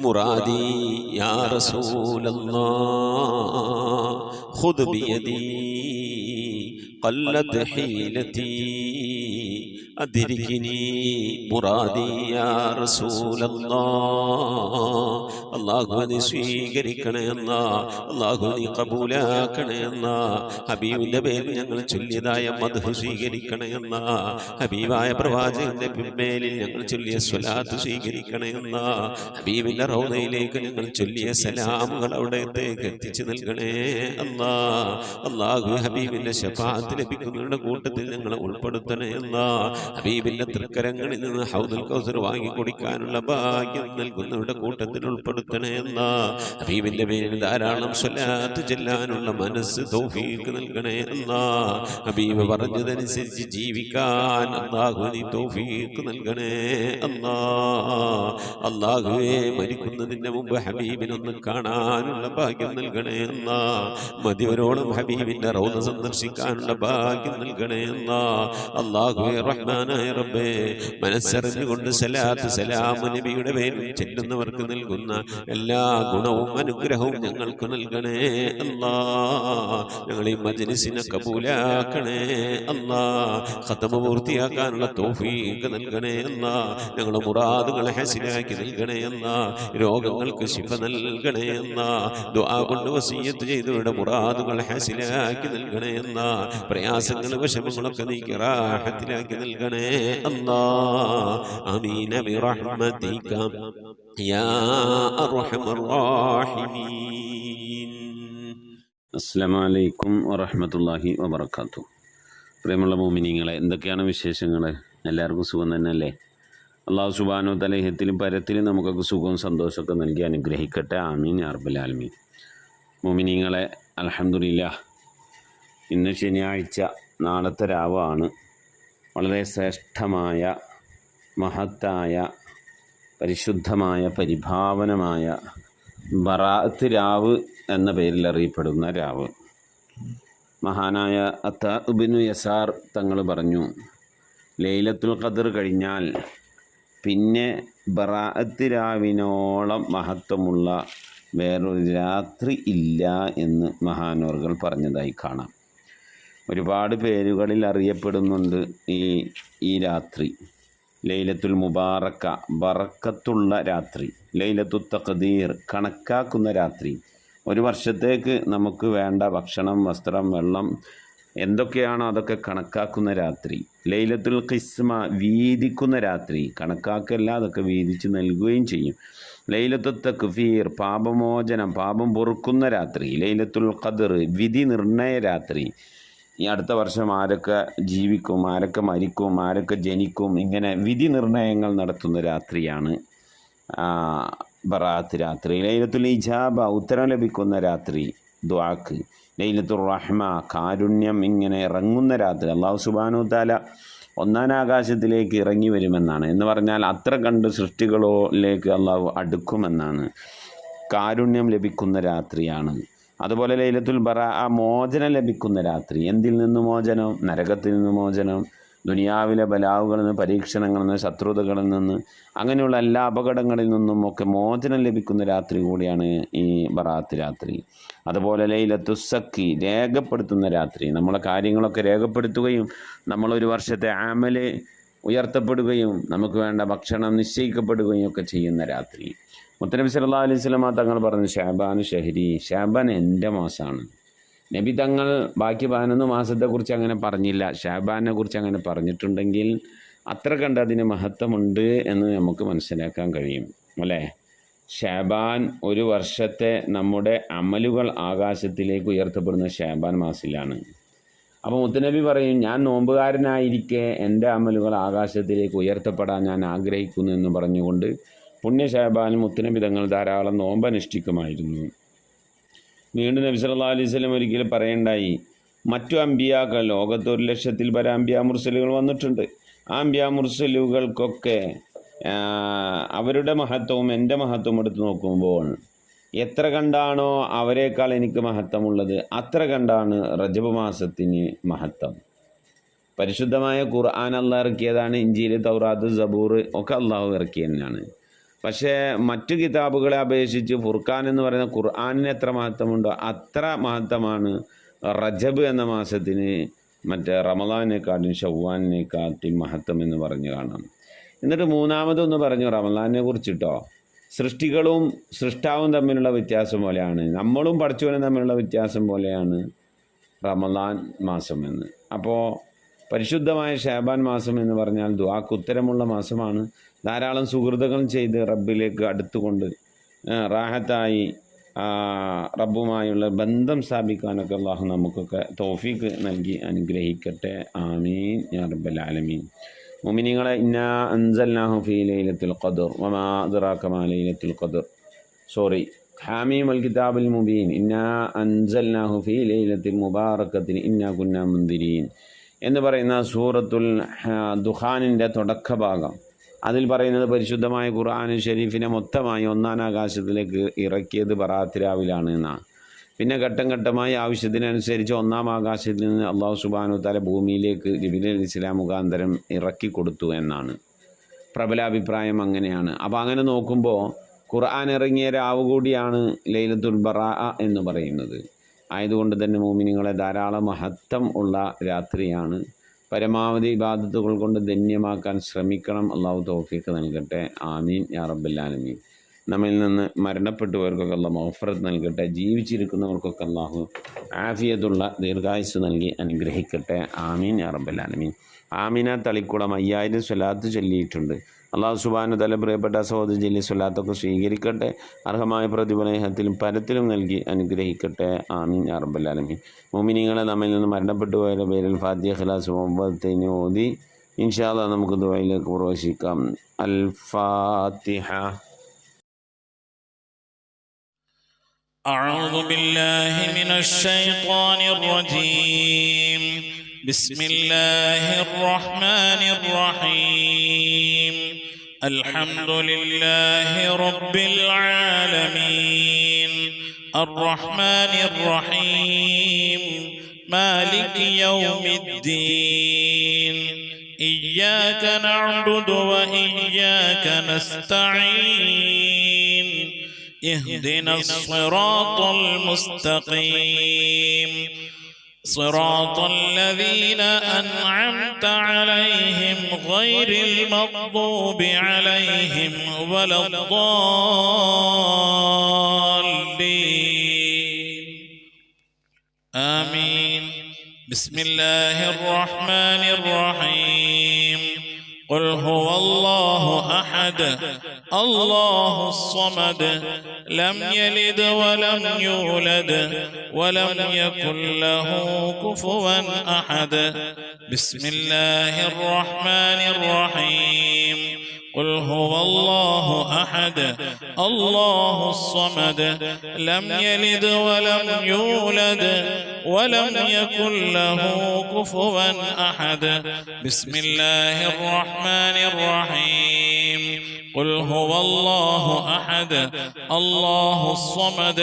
മുറാദി യാ റസൂലല്ലാഹ്. ഖുദ് ബിയദീ ഖല്ലത് ഹീലതീ അദ്രിക്നി മുറാദി യാ റസൂലല്ലാഹ്. അല്ലാഹു നീ സ്വീകരിക്കണേ അല്ലാ, അല്ലാഹു നീ കബൂലാക്കണേ അല്ലാ. ഹബീബിന്റെ പേരിൽ ഞങ്ങൾ ചൊല്ലിയതായ മദ്ഹ് സ്വീകരിക്കണേ അല്ലാ. ഹബീബായ പ്രവാചകന്റെ മേലിൽ ഞങ്ങൾ ചൊല്ലിയ സ്വലാത്ത് സ്വീകരിക്കണേ അല്ലാ. ഹബീബിന്റെ റൗദയിലേക്ക് ഞങ്ങൾ ചൊല്ലിയ സലാമുകൾ അവിടത്തേക്ക് എത്തിച്ചു നൽകണേ അല്ലാ. അല്ലാഹു ഹബീബിന്റെ ശഫാഅത്ത് ലഭിക്കുന്നവരുടെ കൂട്ടത്തിൽ ഞങ്ങളെ ഉൾപ്പെടുത്തണേ അല്ലാ. ഹബീബിന്റെ തൃക്കരങ്ങളിൽ നിന്ന് ഹൗദുൽ കൗസർ വാങ്ങി കുടിക്കാനുള്ള ഭാഗ്യം നൽകുന്നവരുടെ കൂട്ടത്തിൽ ഉൾപ്പെടുത്തണേ അല്ലാ. ഹബീബിന്റെ പേരിൽ ധാരാളം സ്വലാത്ത് ചെല്ലാനുള്ള മനസ്സ് തൗഫീഖ് നൽകണേ അല്ലാ. ഹബീബ് പറഞ്ഞതനുസരിച്ച് ജീവിക്കാൻ അല്ലാഹു നീ തൗഫീഖ് നൽകണേ അല്ലാ. അല്ലാഹുവേ, മരിക്കുന്നതിന് മുമ്പ് ഹബീബിനൊന്ന് കാണാനുള്ള ഭാഗ്യം നൽകണേ അല്ലാ. മതിവരോളം ഹബീബിന്റെ റൗദ സന്ദർശിക്കാനുള്ള ഭാഗ്യം നൽകണേ അല്ലാ. അല്ലാഹുവേ റഹ്മാനായ റബ്ബേ, മനസ്സറിഞ്ഞുകൊണ്ട് സലാത്ത് സലാം നബിയുടെ പേരിൽ ചെല്ലുന്നവർക്ക് നൽകുന്ന എല്ലാ ഗുണവും അനുഗ്രഹവും ഞങ്ങൾക്ക് നൽകണേ അല്ലാ. ഞങ്ങൾ ഈ മജ്‌ലിസിനെ കബൂലാക്കണേ അല്ലാ. ഖത്മ പൂർത്തിയാക്കാനുള്ള തൗഫീഖ് നൽകണേ അല്ലാ. ഞങ്ങളുടെ മുറാദുകളെ ഹസിലാക്കി നൽകണേ അല്ലാ. രോഗങ്ങൾക്ക് ശിഫ നൽകണേ അല്ലാ. ദുആ കൊണ്ട് വസിയ്യത്ത് ചെയ്തവരുടെ മുറാദുകൾ ഹസിലാക്കി നൽകണേ അല്ലാ. പ്രയാസങ്ങൾ വിഷമങ്ങളൊക്കെ നീക്കി റാഹത്തിലാക്കി നൽകണേ അല്ലാ. ആമീൻ ബിറഹ്മതിക യാ അർഹമർ റഹീമീൻ. അസ്സലാമു അലൈക്കും വറഹ്മത്തുള്ളാഹി വബറകാതുഹു. പ്രിയമുള്ള മുഅ്മിനീങ്ങളെ, എന്തൊക്കെയാണ് വിശേഷങ്ങൾ? എല്ലാവർക്കും സുഖം തന്നെയല്ലേ? അല്ലാഹു സുബ്ഹാനഹു വ തആല ഇഹത്തിലും പരത്തിലും നമുക്കൊക്കെ സുഖവും സന്തോഷമൊക്കെ നൽകി അനുഗ്രഹിക്കട്ടെ. ആമീൻ യാ റബ്ബൽ ആലമീൻ. മുഅ്മിനീങ്ങളെ, അൽഹംദുലില്ലാഹ്, ഇന്ന് ശനിയാഴ്ച, നാളത്തെ രാവാണ്. വളരെ ശ്രേഷ്ഠമായ, മഹത്തായ, പരിശുദ്ധമായ, പരിഭാവനമായ ബറാഅത്ത് രാവ് എന്ന പേരിൽ അറിയപ്പെടുന്ന രാവ്. മഹാനായ അത്താ ഇബ്നു യസാർ തങ്ങൾ പറഞ്ഞു, ലൈലത്തുൽ ഖദ്ർ കഴിഞ്ഞാൽ പിന്നെ ബറാഅത്ത് രാവിനോളം മഹത്വമുള്ള വേറൊരു രാത്രി ഇല്ല എന്ന് മഹാനോറുകൾ പറഞ്ഞതായി കാണാം. ഒരുപാട് പേരുകളിൽ അറിയപ്പെടുന്നുണ്ട് ഈ രാത്രി. ലൈലത്തുൽ മുബാറക്ക, ബറക്കത്തുള്ള രാത്രി. ലൈലത്തുൽ തഖ്ദീർ, കണക്കാക്കുന്ന രാത്രി. ഒരു വർഷത്തേക്ക് നമുക്ക് വേണ്ട ഭക്ഷണം, വസ്ത്രം, വെള്ളം എന്തൊക്കെയാണോ അതൊക്കെ കണക്കാക്കുന്ന രാത്രി. ലൈലത്തുൽ ഖിസ്മ, വീതിക്കുന്ന രാത്രി. കണക്കാക്കല്ല, അതൊക്കെ വീതിച്ച് നൽകുകയും ചെയ്യും. ലൈലത്തുൽ തക്ഫീർ, പാപമോചനം, പാപം പൊറുക്കുന്ന രാത്രി. ലൈലത്തുൽ ഖദ്ർ, വിധി നിർണയ രാത്രി. ഈ അടുത്ത വർഷം ആരൊക്കെ ജീവിക്കും, ആരൊക്കെ മരിക്കും, ആരൊക്കെ ജനിക്കും, ഇങ്ങനെ വിധി നിർണയങ്ങൾ നടത്തുന്ന രാത്രിയാണ് ബറാഅത്ത് രാത്രി. ലൈലത്തുൽ ഇജാബ, ഉത്തരം ലഭിക്കുന്ന രാത്രി ദുആക്ക്. ലൈലത്തുർ റഹ്മ, കാരുണ്യം ഇങ്ങനെ ഇറങ്ങുന്ന രാത്രി. അല്ലാഹു സുബ്ഹാനഹു വ തആല ഒന്നാം ആകാശത്തിലേക്ക് ഇറങ്ങി വരുമെന്നാണ്. എന്ന് പറഞ്ഞാൽ അത്ര കണ്ട് സൃഷ്ടികളിലേക്ക് അല്ലാഹു അടുക്കുമെന്നാണ്. കാരുണ്യം ലഭിക്കുന്ന രാത്രിയാണ്. അതുപോലെ ലൈലത്തുൽ ബറാഅ, മോചനം ലഭിക്കുന്ന രാത്രി. എന്തിൽ നിന്ന് മോചനം? നരകത്തിൽ നിന്ന് മോചനം, ദുനിയാവിലെ ബലാവുകളിൽ നിന്ന്, പരീക്ഷണങ്ങളിൽ നിന്ന്, ശത്രുതകളിൽ നിന്ന്, അങ്ങനെയുള്ള എല്ലാ അപകടങ്ങളിൽ നിന്നും ഒക്കെ മോചനം ലഭിക്കുന്ന രാത്രി കൂടിയാണ് ഈ ബറാഅത്ത് രാത്രി. അതുപോലെ ലൈലത്തുസ്സക്കി, രേഖപ്പെടുത്തുന്ന രാത്രി. നമ്മളെ കാര്യങ്ങളൊക്കെ രേഖപ്പെടുത്തുകയും നമ്മളൊരു വർഷത്തെ ആമല് ഉയർത്തപ്പെടുകയും നമുക്ക് വേണ്ട ഭക്ഷണം നിശ്ചയിക്കപ്പെടുകയും ഒക്കെ ചെയ്യുന്ന രാത്രി. മുത്തനബി സല്ലല്ലാഹു അലൈഹി വസല്ലം തങ്ങൾ പറഞ്ഞു, ഷഅബാൻ ഷഹരി, ഷഅബാൻ എൻ്റെ മാസമാണ്. നബി തങ്ങൾ ബാക്കി 11 മാസത്തെക്കുറിച്ച് അങ്ങനെ പറഞ്ഞില്ല. ഷാബാനെ കുറിച്ച് അങ്ങനെ പറഞ്ഞിട്ടുണ്ടെങ്കിൽ അത്ര കണ്ട് അതിന് മഹത്വമുണ്ട് എന്ന് നമുക്ക് മനസ്സിലാക്കാൻ കഴിയും അല്ലേ? ഷാബാൻ ഒരു വർഷത്തെ നമ്മുടെ അമലുകൾ ആകാശത്തിലേക്ക് ഉയർത്തപ്പെടുന്ന ഷാബാൻ മാസത്തിലാണ്. അപ്പോൾ മുത്തുനബി പറയും, ഞാൻ നോമ്പുകാരനായിരിക്കെ എൻ്റെ അമലുകൾ ആകാശത്തിലേക്ക് ഉയർത്തപ്പെടാൻ ഞാൻ ആഗ്രഹിക്കുന്നു എന്ന് പറഞ്ഞുകൊണ്ട് പുണ്യ ഷാബാനിൽ മുത്തുനബി തങ്ങൾ ധാരാളം നോമ്പനുഷ്ഠിക്കുമായിരുന്നു. വീണ്ടും നബി സല്ലല്ലാഹു അലൈഹി വസല്ലം ഒരിക്കലും പറയണ്ടായി, മറ്റു അമ്പിയാക്കൾ ലോകത്ത് 1,00,000-ൽ പരം അമ്പിയാ മുർസലുകൾ വന്നിട്ടുണ്ട്. ആ അമ്പിയാ മുർസലുകൾക്കൊക്കെ അവരുടെ മഹത്വവും എൻ്റെ മഹത്വവും എടുത്ത് നോക്കുമ്പോൾ എത്ര കണ്ടാണോ അവരെക്കാൾ എനിക്ക് മഹത്വമുള്ളത് അത്ര കണ്ടാണ് റജബ് മാസത്തിന് മഹത്വം. പരിശുദ്ധമായ ഖുർആൻ അള്ളാഹ് ഇറക്കിയതാണ്. ഇഞ്ചീൽ, തൗറാത്ത്, സബൂർ ഒക്കെ അള്ളാഹു ഇറക്കിയതന്നെയാണ്. പക്ഷേ മറ്റു കിതാബുകളെ അപേക്ഷിച്ച് ഫുർഖാൻ എന്ന് പറയുന്ന ഖുർആനിന് എത്ര മഹത്വമുണ്ടോ അത്ര മഹത്വമാണ് റജബ് എന്ന മാസത്തിന് മറ്റേ റമളാനെക്കാട്ടും ശവ്വാലിനെക്കാട്ടും മഹത്വം എന്ന് പറഞ്ഞു കാണാം. എന്നിട്ട് മൂന്നാമതൊന്ന് പറഞ്ഞു റമളാനെ കുറിച്ചിട്ടോ, സൃഷ്ടികളും സൃഷ്ടാവും തമ്മിലുള്ള വ്യത്യാസം പോലെയാണ്, നമ്മളും പടച്ചവനും തമ്മിലുള്ള വ്യത്യാസം പോലെയാണ് റമളാൻ മാസം എന്ന്. അപ്പോൾ പരിശുദ്ധമായ ഷാബാൻ മാസം എന്ന് പറഞ്ഞാൽ ദുആക്ക് ഉത്തരമുള്ള മാസമാണ്. ധാരാളം സുഹൃത്തുക്കൾ ചെയ്ത് റബ്ബിലേക്ക് അടുത്തുകൊണ്ട് റാഹത്തായി റബ്ബുമായുള്ള ബന്ധം സ്ഥാപിക്കാനൊക്കെ അള്ളാഹു നമുക്കൊക്കെ തൗഫീഖ് നൽകി അനുഗ്രഹിക്കട്ടെ. ആമീൻ യാ റബ്ബൽ ആലമീൻ. മുഅ്മിനീങ്ങളെ, ഇന്നാ അൻസൽനാഹു ഫീ ലൈലത്തുൽ ഖദ്ർ വമാ അദ്റാക മാ ലൈലത്തുൽ ഖദ്ർ. ഹാമീം അൽ കിതാബുൽ മുബീൻ. ഇന്നാ അൻസൽനാഹു ഫീ ലൈലത്തിൽ മുബാറകത്തിൽ ഇന്നാ കുന്നാ മുൻദിരീൻ എന്ന് പറയുന്ന സൂറത്തുൽ ദുഖാനിൻ്റെ തുടക്ക ഭാഗം. അതിൽ പറയുന്നത് പരിശുദ്ധമായ ഖുർആൻ ഷരീഫിനെ മൊത്തമായി 1-ാം ആകാശത്തിലേക്ക് ഇറക്കിയത് ബറാത്ത് രാവിലാണ് എന്നാണ്. പിന്നെ ഘട്ടം ഘട്ടമായി ആവശ്യത്തിനനുസരിച്ച് 1-ാം ആകാശത്തിൽ നിന്ന് അള്ളാഹു സുബ്ഹാനഹു വ തആല ഭൂമിയിലേക്ക് ജിബ്രീൽ അലൈഹിസ്സലാം മുഖാന്തരം ഇറക്കി കൊടുത്തു എന്നാണ് പ്രബലാഭിപ്രായം. അങ്ങനെയാണ്. അപ്പോൾ അങ്ങനെ നോക്കുമ്പോൾ ഖുർആൻ ഇറങ്ങിയ രാവ് കൂടിയാണ് ലൈലത്തുൽ ബറാഅ എന്ന് പറയുന്നത്. ആയതുകൊണ്ട് തന്നെ മുഅ്മിനീങ്ങളെ ധാരാളം മഹത്വം ഉള്ള രാത്രിയാണ്. പരമാവധി ഇബാദത്തുകൾ കൊണ്ട് ധന്യമാക്കാൻ ശ്രമിക്കണം. അള്ളാഹു തൗഫീഖ് നൽകട്ടെ. ആമീൻ യാ റബ്ബൽ ആലമീൻ. നമ്മിൽ നിന്ന് മരണപ്പെട്ടുപോയവർക്കൊക്കെ അള്ളാഹു മഗ്ഫിറത്ത് നൽകട്ടെ. ജീവിച്ചിരിക്കുന്നവർക്കൊക്കെ അള്ളാഹു ആഫിയത്തുള്ള ദീർഘായുസ്സ് നൽകി അനുഗ്രഹിക്കട്ടെ. ആമീൻ യാ റബ്ബൽ ആലമീൻ. ആമിന തളിക്കുളം 5000 സ്വലാത്ത് ചൊല്ലിയിട്ടുണ്ട്. അള്ളാഹു സുബ്ഹാനഹു വ തആല പ്രിയപ്പെട്ട സഹോദരി ചൊല്ലിയ സ്വലാത്തൊക്കെ സ്വീകരിക്കട്ടെ. അർഹമായ പ്രതിഫലത്തിലും പരത്തിലും നൽകി അനുഗ്രഹിക്കട്ടെ. ആമീൻ യാ റബ്ബൽ ആലമീൻ. മുഅ്മിനീങ്ങളെ, നമ്മിൽ നിന്ന് മരണപ്പെട്ടു പോയവരുടെ പേരിൽ ഫാത്തിഹ, ഇഖ്ലാസ്, മുഅവ്വദത്തൈനി ഓതി ഇൻഷാ അല്ലാഹ് നമുക്ക് ദുആയിലേക്ക് പ്രവേശിക്കാം. അൽ ഫാത്തിഹ. أعوذ بالله من الشيطان الرجيم. بسم الله الرحمن الرحيم. الحمد لله رب العالمين الرحمن الرحيم مالك يوم الدين إياك نعبد وإياك نستعين اهدنا الصراط المستقيم صراط الذين أنعمت عليهم غير المغضوب عليهم ولا الضالين آمين. بسم الله الرحمن الرحيم. قل هو الله أحد الله الصمد لم يلد ولم يولد ولم يكن له كفوا أحد. بسم الله الرحمن الرحيم. قل هو الله أحد الله الصمد لم يلد ولم يولد ولم يكن له كفوا أحد. بسم الله الرحمن الرحيم. قل هو الله أحد الله الصمد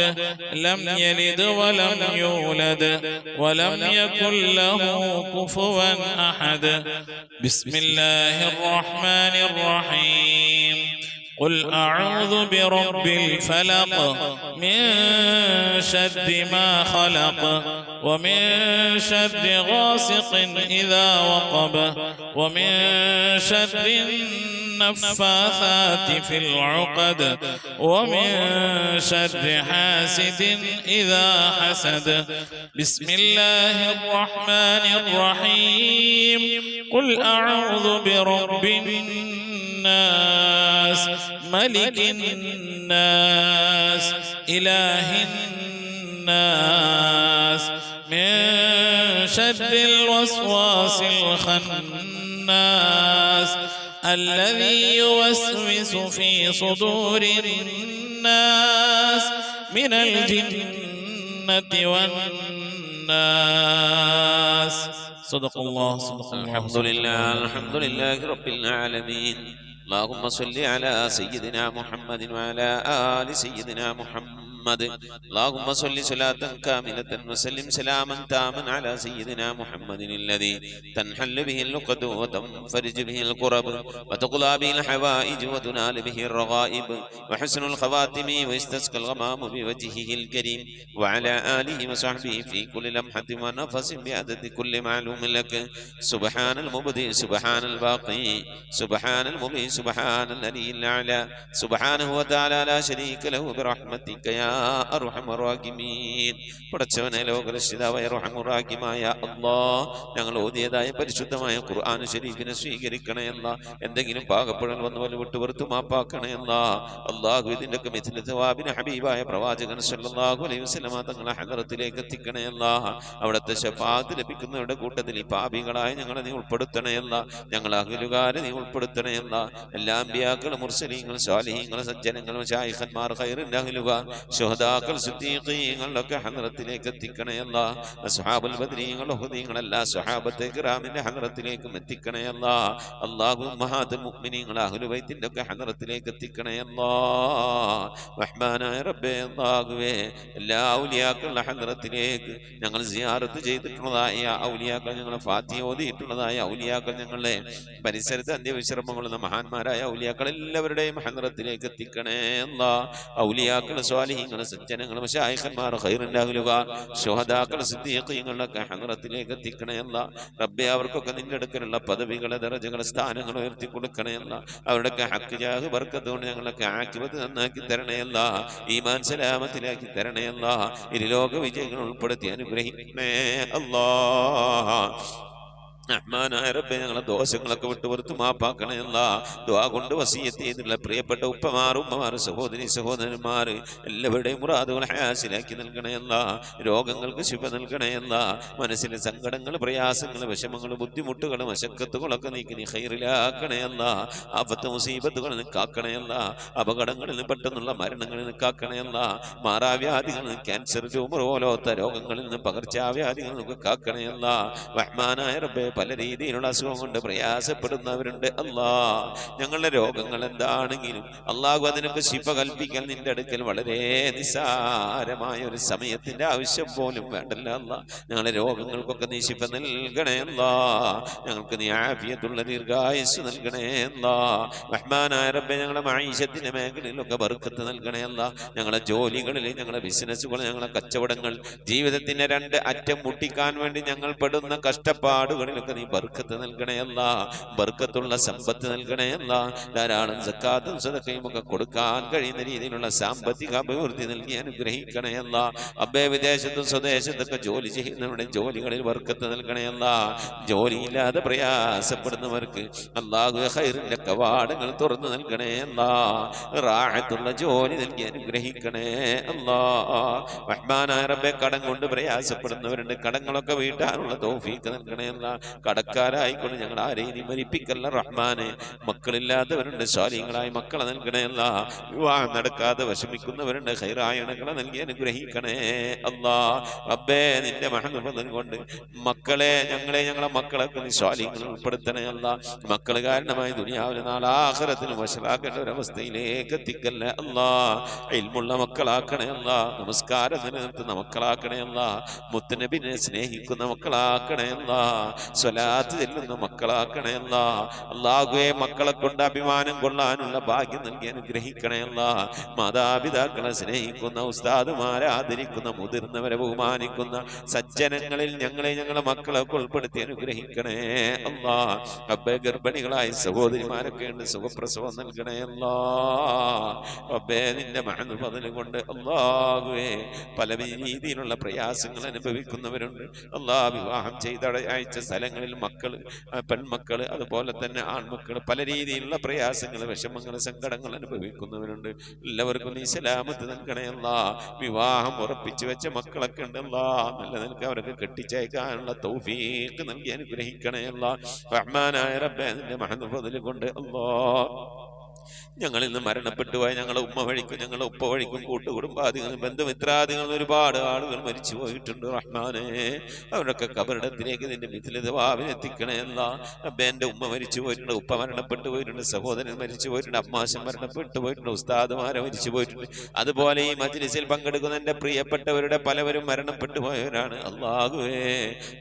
لم يلد ولم يولد ولم يكن له كفوا أحد. بسم الله الرحمن الرحيم. قل أعوذ برب الفلق من شر ما خلق ومن شر غاسق إذا وقب ومن شر النفاثات في العقد ومن شر حاسد إذا حسد. بسم الله الرحمن الرحيم. قل أعوذ برب الناس ملك الناس إله الناس من شر الوسواس الخناس الذي يوسوس في صدور الناس من الجنة والناس. صدق الله. الحمد لله رب العالمين. اللهم صل على سيدنا محمد وعلى آل سيدنا محمد. اللهم صل صلاة كاملة وسلم سلاما تاما على سيدنا محمد الذي تنحل به اللقد وتنفرج به الكرب وتقضى به الحوائج وتنال به الرغائب وحسن الخواتم ويستسقى الغمام بوجهه الكريم وعلى آله وصحبه في كل لمحة ونفس بعدد كل معلوم لك. سبحان المبدئ سبحان الباقي سبحان المبين سبحان الذي الأعلى سبحانه وتعالى لا شريك له برحمتك يا അർഹമർ റഹീമീൻ. പടച്ചവനെ ലോകരക്ഷിതാവായ അർഹമർ റഹീമായ അല്ലാഹ്, ഞങ്ങൾ ഓതിയതായ പരിശുദ്ധമായ ഖുർആൻ ശരീഫിനെ സ്വീകരിക്കണേ അല്ലാഹ്. എന്തെങ്കിലും പാകപ്പെടൽ വന്നു പോലെ വിട്ടുപുറത്തു മാപ്പാക്കണേ അല്ലാഹ്. അല്ലാഹു ഇതിൻ്റെയൊക്കെ മിഥില സവാബിന് ഹബീബായ പ്രവാചകൻ സല്ലല്ലാഹു അലൈഹി വസല്ലമ തങ്ങളെ ഹദറത്തിലേക്ക് എത്തിക്കണേ അല്ലാഹ്. അവിടുത്തെ ശഫാഅത്ത് ലഭിക്കുന്നവരുടെ കൂട്ടത്തിൽ ഈ പാപികളായ ഞങ്ങളെ നീ ഉൾപ്പെടുത്തണേ അല്ലാഹ്. ഞങ്ങൾ അഹ്ലുകാരെ നീ ഉൾപ്പെടുത്തണേ അല്ലാഹ്. എല്ലാ അമ്പിയാക്കളും മുർസലീങ്ങൾ സ്വാലിഹീങ്ങൾ സജ്ജനങ്ങൾ മശായിഖന്മാർ ഖൈറിൻ്റെ അഹ്ലുകാർ ശുഹദാക്കൾ സിദ്ദീഖീങ്ങളൊക്കെ ഹദ്റത്തിലേക്ക് എത്തിക്കണേ അല്ലാഹ്. അസ്ഹാബുൽ ബദ്രീങ്ങൾ ഉഹദീങ്ങൾ എല്ലാ സ്വഹാബത്തെ കിറാമിന്റെ ഹദ്റത്തിലേക്കും എത്തിക്കണേ അല്ലാഹ്. അല്ലാഹു ഉമ്മഹാത്തുൽ മുഅ്മിനീങ്ങൾ അഹ്ലു ബൈത്തിന്റെ ഒക്കെ ഹദ്റത്തിലേക്ക് എത്തിക്കണേ അല്ലാഹ്. റഹ്മാനായ റബ്ബേ അല്ലാഹുവേ, എല്ലാ ഔലിയാക്കളുടെ ഹദ്റത്തിലേക്ക് ഞങ്ങൾ സിയാറത്ത് ചെയ്തിട്ടുള്ളതായ ഔലിയാക്കൾ, ഞങ്ങളെ ഫാത്തിഹ ഓതിയിട്ടുള്ളതായ ഔലിയാക്കൾ, ഞങ്ങളുടെ പരിസരത്ത് അന്ത്യവിശ്രമങ്ങളുള്ള മഹാന്മാരായ ഔലിയാക്കൾ എല്ലാവരുടെയും ഹദ്റത്തിലേക്ക് എത്തിക്കണേ അല്ലാഹ്. ഔലിയാക്കൾ സ്വാലിഹീങ്ങൾ സജ്ജനങ്ങൾ മശായിഖന്മാർ ഖൈറിൻ്റെ അഹ്ലുകാർ ശുഹദാക്കൾ സിദ്ദീഖീങ്ങളൊക്കെ ഹദ്റത്തിലേക്ക് എത്തിക്കണേ അല്ലാഹ്. റബ്ബേ, അവർക്കൊക്കെ നിന്റെ അടുക്കലുള്ള പദവികളെ ദറജകളെ സ്ഥാനങ്ങൾ ഉയർത്തി കൊടുക്കണേ അല്ലാഹ്. അവരുടെയൊക്കെ ഹക്ക് ജാഹ് ബർക്കത്ത് കൊണ്ട് ഞങ്ങളൊക്കെ ആഖിബത്ത് നന്നാക്കി തരണേ അല്ലാഹ്. ഈമാൻ സലാമത്തിലാക്കി തരണേ അല്ലാഹ്. ഇരുലോക വിജയങ്ങൾ ഉൾപ്പെടുത്തി അനുഗ്രഹിക്കണേ അല്ലാഹ്. റഹ്മാനായ റബ്ബേ, ഞങ്ങളെ ദോഷങ്ങളൊക്കെ വിട്ടുപുറത്ത് മാപ്പാക്കണേ അല്ലാഹ്. ദുആ കൊണ്ട് വസിയത്ത് ചെയ്തിട്ടുള്ള പ്രിയപ്പെട്ട ഉപ്പമാർ സഹോദരി സഹോദരന്മാർ എല്ലാവരുടെയും മുറാദുകൾ ഹാസിലാക്കി നൽകണേ അല്ലാഹ്. രോഗങ്ങൾക്ക് ശിഫ നൽകണേ അല്ലാഹ്. മനസ്സിലെ സങ്കടങ്ങൾ പ്രയാസങ്ങൾ വിഷമങ്ങൾ ബുദ്ധിമുട്ടുകൾ മശക്കത്തുകളൊക്കെ നീക്കി നീ ഖൈറിലാക്കണേ അല്ലാഹ്. ആഫത്ത് മുസീബത്തുകളിൽ നിന്ന് കാക്കണേ അല്ലാഹ്. അപകടങ്ങളിൽ നിന്ന് പെട്ടെന്നുള്ള മരണങ്ങളിൽ നിന്ന് കാക്കണേ അല്ലാഹ്. മാറാവ്യാധികളിൽ നിന്ന് ക്യാൻസർ ട്യൂമർ പോലത്തെ രോഗങ്ങളിൽ നിന്ന് പകർച്ചാവ്യാധികളിൽ നിന്നൊക്കെ കാക്കണേ അല്ലാഹ്. റഹ്മാനായ റബ്ബേ, പല രീതിയിലുള്ള അസുഖം കൊണ്ട് പ്രയാസപ്പെടുന്നവരുണ്ട് അല്ലാഹ്. ഞങ്ങളുടെ രോഗങ്ങൾ എന്താണെങ്കിലും അല്ലാഹു അതിനൊക്കെ ശിഫ കൽപ്പിക്കാൻ നിന്റെ അടുക്കൽ വളരെ നിസ്സാരമായ ഒരു സമയത്തിന്റെ ആവശ്യം പോലും വേണ്ടല്ല അല്ലാഹ്. ഞങ്ങളുടെ രോഗങ്ങൾക്കൊക്കെ നീ ശിഫ നൽകണേ അല്ലാഹ്. ഞങ്ങൾക്ക് നീ ആഫിയത്തുള്ള ദീർഘായുസ്സ് നൽകണേ അല്ലാഹ്. റഹ്മാനായ റബ്ബേ, ഞങ്ങളുടെ മഈശത്തിന്റെ മേഖലയിലൊക്കെ ബർക്കത്ത് നൽകണേ അല്ലാഹ്. ഞങ്ങളുടെ ജോലികളിൽ, ഞങ്ങളുടെ ബിസിനസ്സുകൾ, ഞങ്ങളുടെ കച്ചവടങ്ങൾ, ജീവിതത്തിന്റെ രണ്ട് അറ്റം മുട്ടിക്കാൻ വേണ്ടി ഞങ്ങൾ പെടുന്ന കഷ്ടപ്പാടുകളിൽ നീ ബർക്കത്ത് നൽകണേ അല്ലാഹ്. ബർക്കത്തുള്ള സമ്പത്ത് നൽകണേ അല്ലാഹ്. ധാരാളം സക്കാത്തും സദഖയും ഒക്കെ കൊടുക്കാൻ കഴിയുന്ന രീതിയിലുള്ള സാമ്പത്തിക അഭിവൃദ്ധി നൽകി അനുഗ്രഹിക്കണേ അല്ലാഹ്. അബ്ബേ, വിദേശത്തും സ്വദേശത്തൊക്കെ ജോലി ചെയ്യുന്നവരുടെ ജോലികളിൽ ബർക്കത്ത് നൽകണേ അല്ലാഹ്. ജോലിയില്ലാതെ പ്രയാസപ്പെടുന്നവർക്ക് അല്ലാഹു ഖൈറിന്റെ കവാടങ്ങൾ തുറന്നു നൽകണേ അല്ലാഹ്. റാഹത്തുള്ള ജോലി നൽകി അനുഗ്രഹിക്കണേ അല്ലാഹ്. റഹ്മാനായ റബ്ബേ, കടം കൊണ്ട് പ്രയാസപ്പെടുന്നവരുണ്ട്, കടങ്ങളൊക്കെ വീട്ടാനുള്ള തൗഫീഖ് നൽകണേ അല്ലാഹ്. കടക്കാരായിക്കൊണ്ട് ഞങ്ങൾ ആരെയും നീ മരിപ്പിക്കല്ല റഹ്മാനെ. മക്കളില്ലാത്തവരുണ്ട്, സ്വാലിഹീങ്ങളായ മക്കളെ നൽകണേ അല്ലാഹ്. വിവാഹം നടക്കാതെ വിഷമിക്കുന്നവരുണ്ട്, ഖൈറായ ഇണകളെ നൽകി അനുഗ്രഹിക്കണേ അല്ലാഹ്. റബ്ബേ, നിന്റെ മഹത്വം കൊണ്ട് മക്കളെ ഞങ്ങളെ മക്കളൊക്കെ നീ സ്വാലിഹീങ്ങളിൽ ഉൾപ്പെടുത്തണേ അല്ലാഹ്. മക്കൾ കാരണമായി ദുനിയാവിലെ നാളെ ആഖിറത്തിലും വശലാക്കേണ്ട ഒരവസ്ഥയിലേക്ക് എത്തിക്കല്ലേ അല്ലാഹ്. ഇൽമുള്ള മക്കളാക്കണേ അല്ലാഹ്. നമസ്കാരം നിലനിർത്തുന്ന മക്കളാക്കണേ അല്ലാഹ്. മുത്തുനബിനെ സ്നേഹിക്കുന്ന മക്കളാക്കണേ അല്ലാഹ്. സ്വലാത്ത് ചെല്ലുന്ന മക്കളാക്കണേ അല്ലാ. അല്ലാഹുവേ മക്കളെ കൊണ്ട് അഭിമാനം കൊള്ളാനുള്ള ഭാഗ്യം നൽകി അനുഗ്രഹിക്കണേ അല്ലാ. മാതാപിതാക്കളെ സ്നേഹിക്കുന്ന, ഉസ്താദുമാരെ ആദരിക്കുന്ന, മുതിർന്നവരെ ബഹുമാനിക്കുന്ന സജ്ജനങ്ങളിൽ ഞങ്ങളെ മക്കളൊക്കെ ഉൾപ്പെടുത്തി അനുഗ്രഹിക്കണേ അല്ലാ. റബ്ബേ ഗർഭിണികളായ സഹോദരിമാരൊക്കെ ഉണ്ട്, സുഖപ്രസവം നൽകണേ അല്ലാ. റബ്ബേ നിന്റെ മഹദ് ഫദ്ൽ കൊണ്ട് അല്ലാഹുവേ പല രീതിയിലുള്ള പ്രയാസങ്ങൾ അനുഭവിക്കുന്നവരുണ്ട് അല്ലാ. വിവാഹം ചെയ്ത് അയച്ച സ്ഥലങ്ങളിൽ മക്കള്, പെൺമക്കള്, അതുപോലെ തന്നെ ആൺമക്കള് പല രീതിയിലുള്ള പ്രയാസങ്ങൾ, വിഷമങ്ങൾ, സങ്കടങ്ങൾ അനുഭവിക്കുന്നവരുണ്ട്. എല്ലാവർക്കും നീ സലാമത്ത് നൽകണേ അല്ലാ. വിവാഹം ഉറപ്പിച്ചു വെച്ച മക്കളൊക്കെ ഉണ്ടല്ലാ, നല്ല നിനക്ക് അവർക്ക് കെട്ടിച്ചയക്കാനുള്ള തൗഫീഖ് നൽകി അനുഗ്രഹിക്കണേ അല്ലാ. റഹ്മാനായ റബ്ബേ നിന്റെ മഹദ് ഫദ്ൽ കൊണ്ട് അല്ലാ ഞങ്ങളിൽ നിന്ന് മരണപ്പെട്ടു പോയ ഞങ്ങളെ ഉമ്മ വഴിക്കും ഞങ്ങളെ ഉപ്പ വഴിക്കും കൂട്ടുകുടുംബാദികളും ബന്ധുമിത്രാദികളും ഒരുപാട് ആളുകൾ മരിച്ചു പോയിട്ടുണ്ട് റഹ്മാനെ. അവരൊക്കെ കബറിടത്തിലേക്ക് നിന്റെ മിഥിലിതവാവിനെത്തിക്കണേ അല്ലാ. റബ്ബേ എൻ്റെ ഉമ്മ മരിച്ചു പോയിട്ടുണ്ട്, ഉപ്പ മരണപ്പെട്ടു പോയിട്ടുണ്ട്, സഹോദരൻ മരിച്ചു പോയിട്ടുണ്ട്, അമ്മാശൻ മരണപ്പെട്ടു പോയിട്ടുണ്ട്, ഉസ്താദുമാരെ മരിച്ചു പോയിട്ടുണ്ട്. അതുപോലെ ഈ മജ്ലിസിൽ പങ്കെടുക്കുന്ന എൻ്റെ പ്രിയപ്പെട്ടവരുടെ പലവരും മരണപ്പെട്ടു പോയവരാണ്. അല്ലാഹുവേ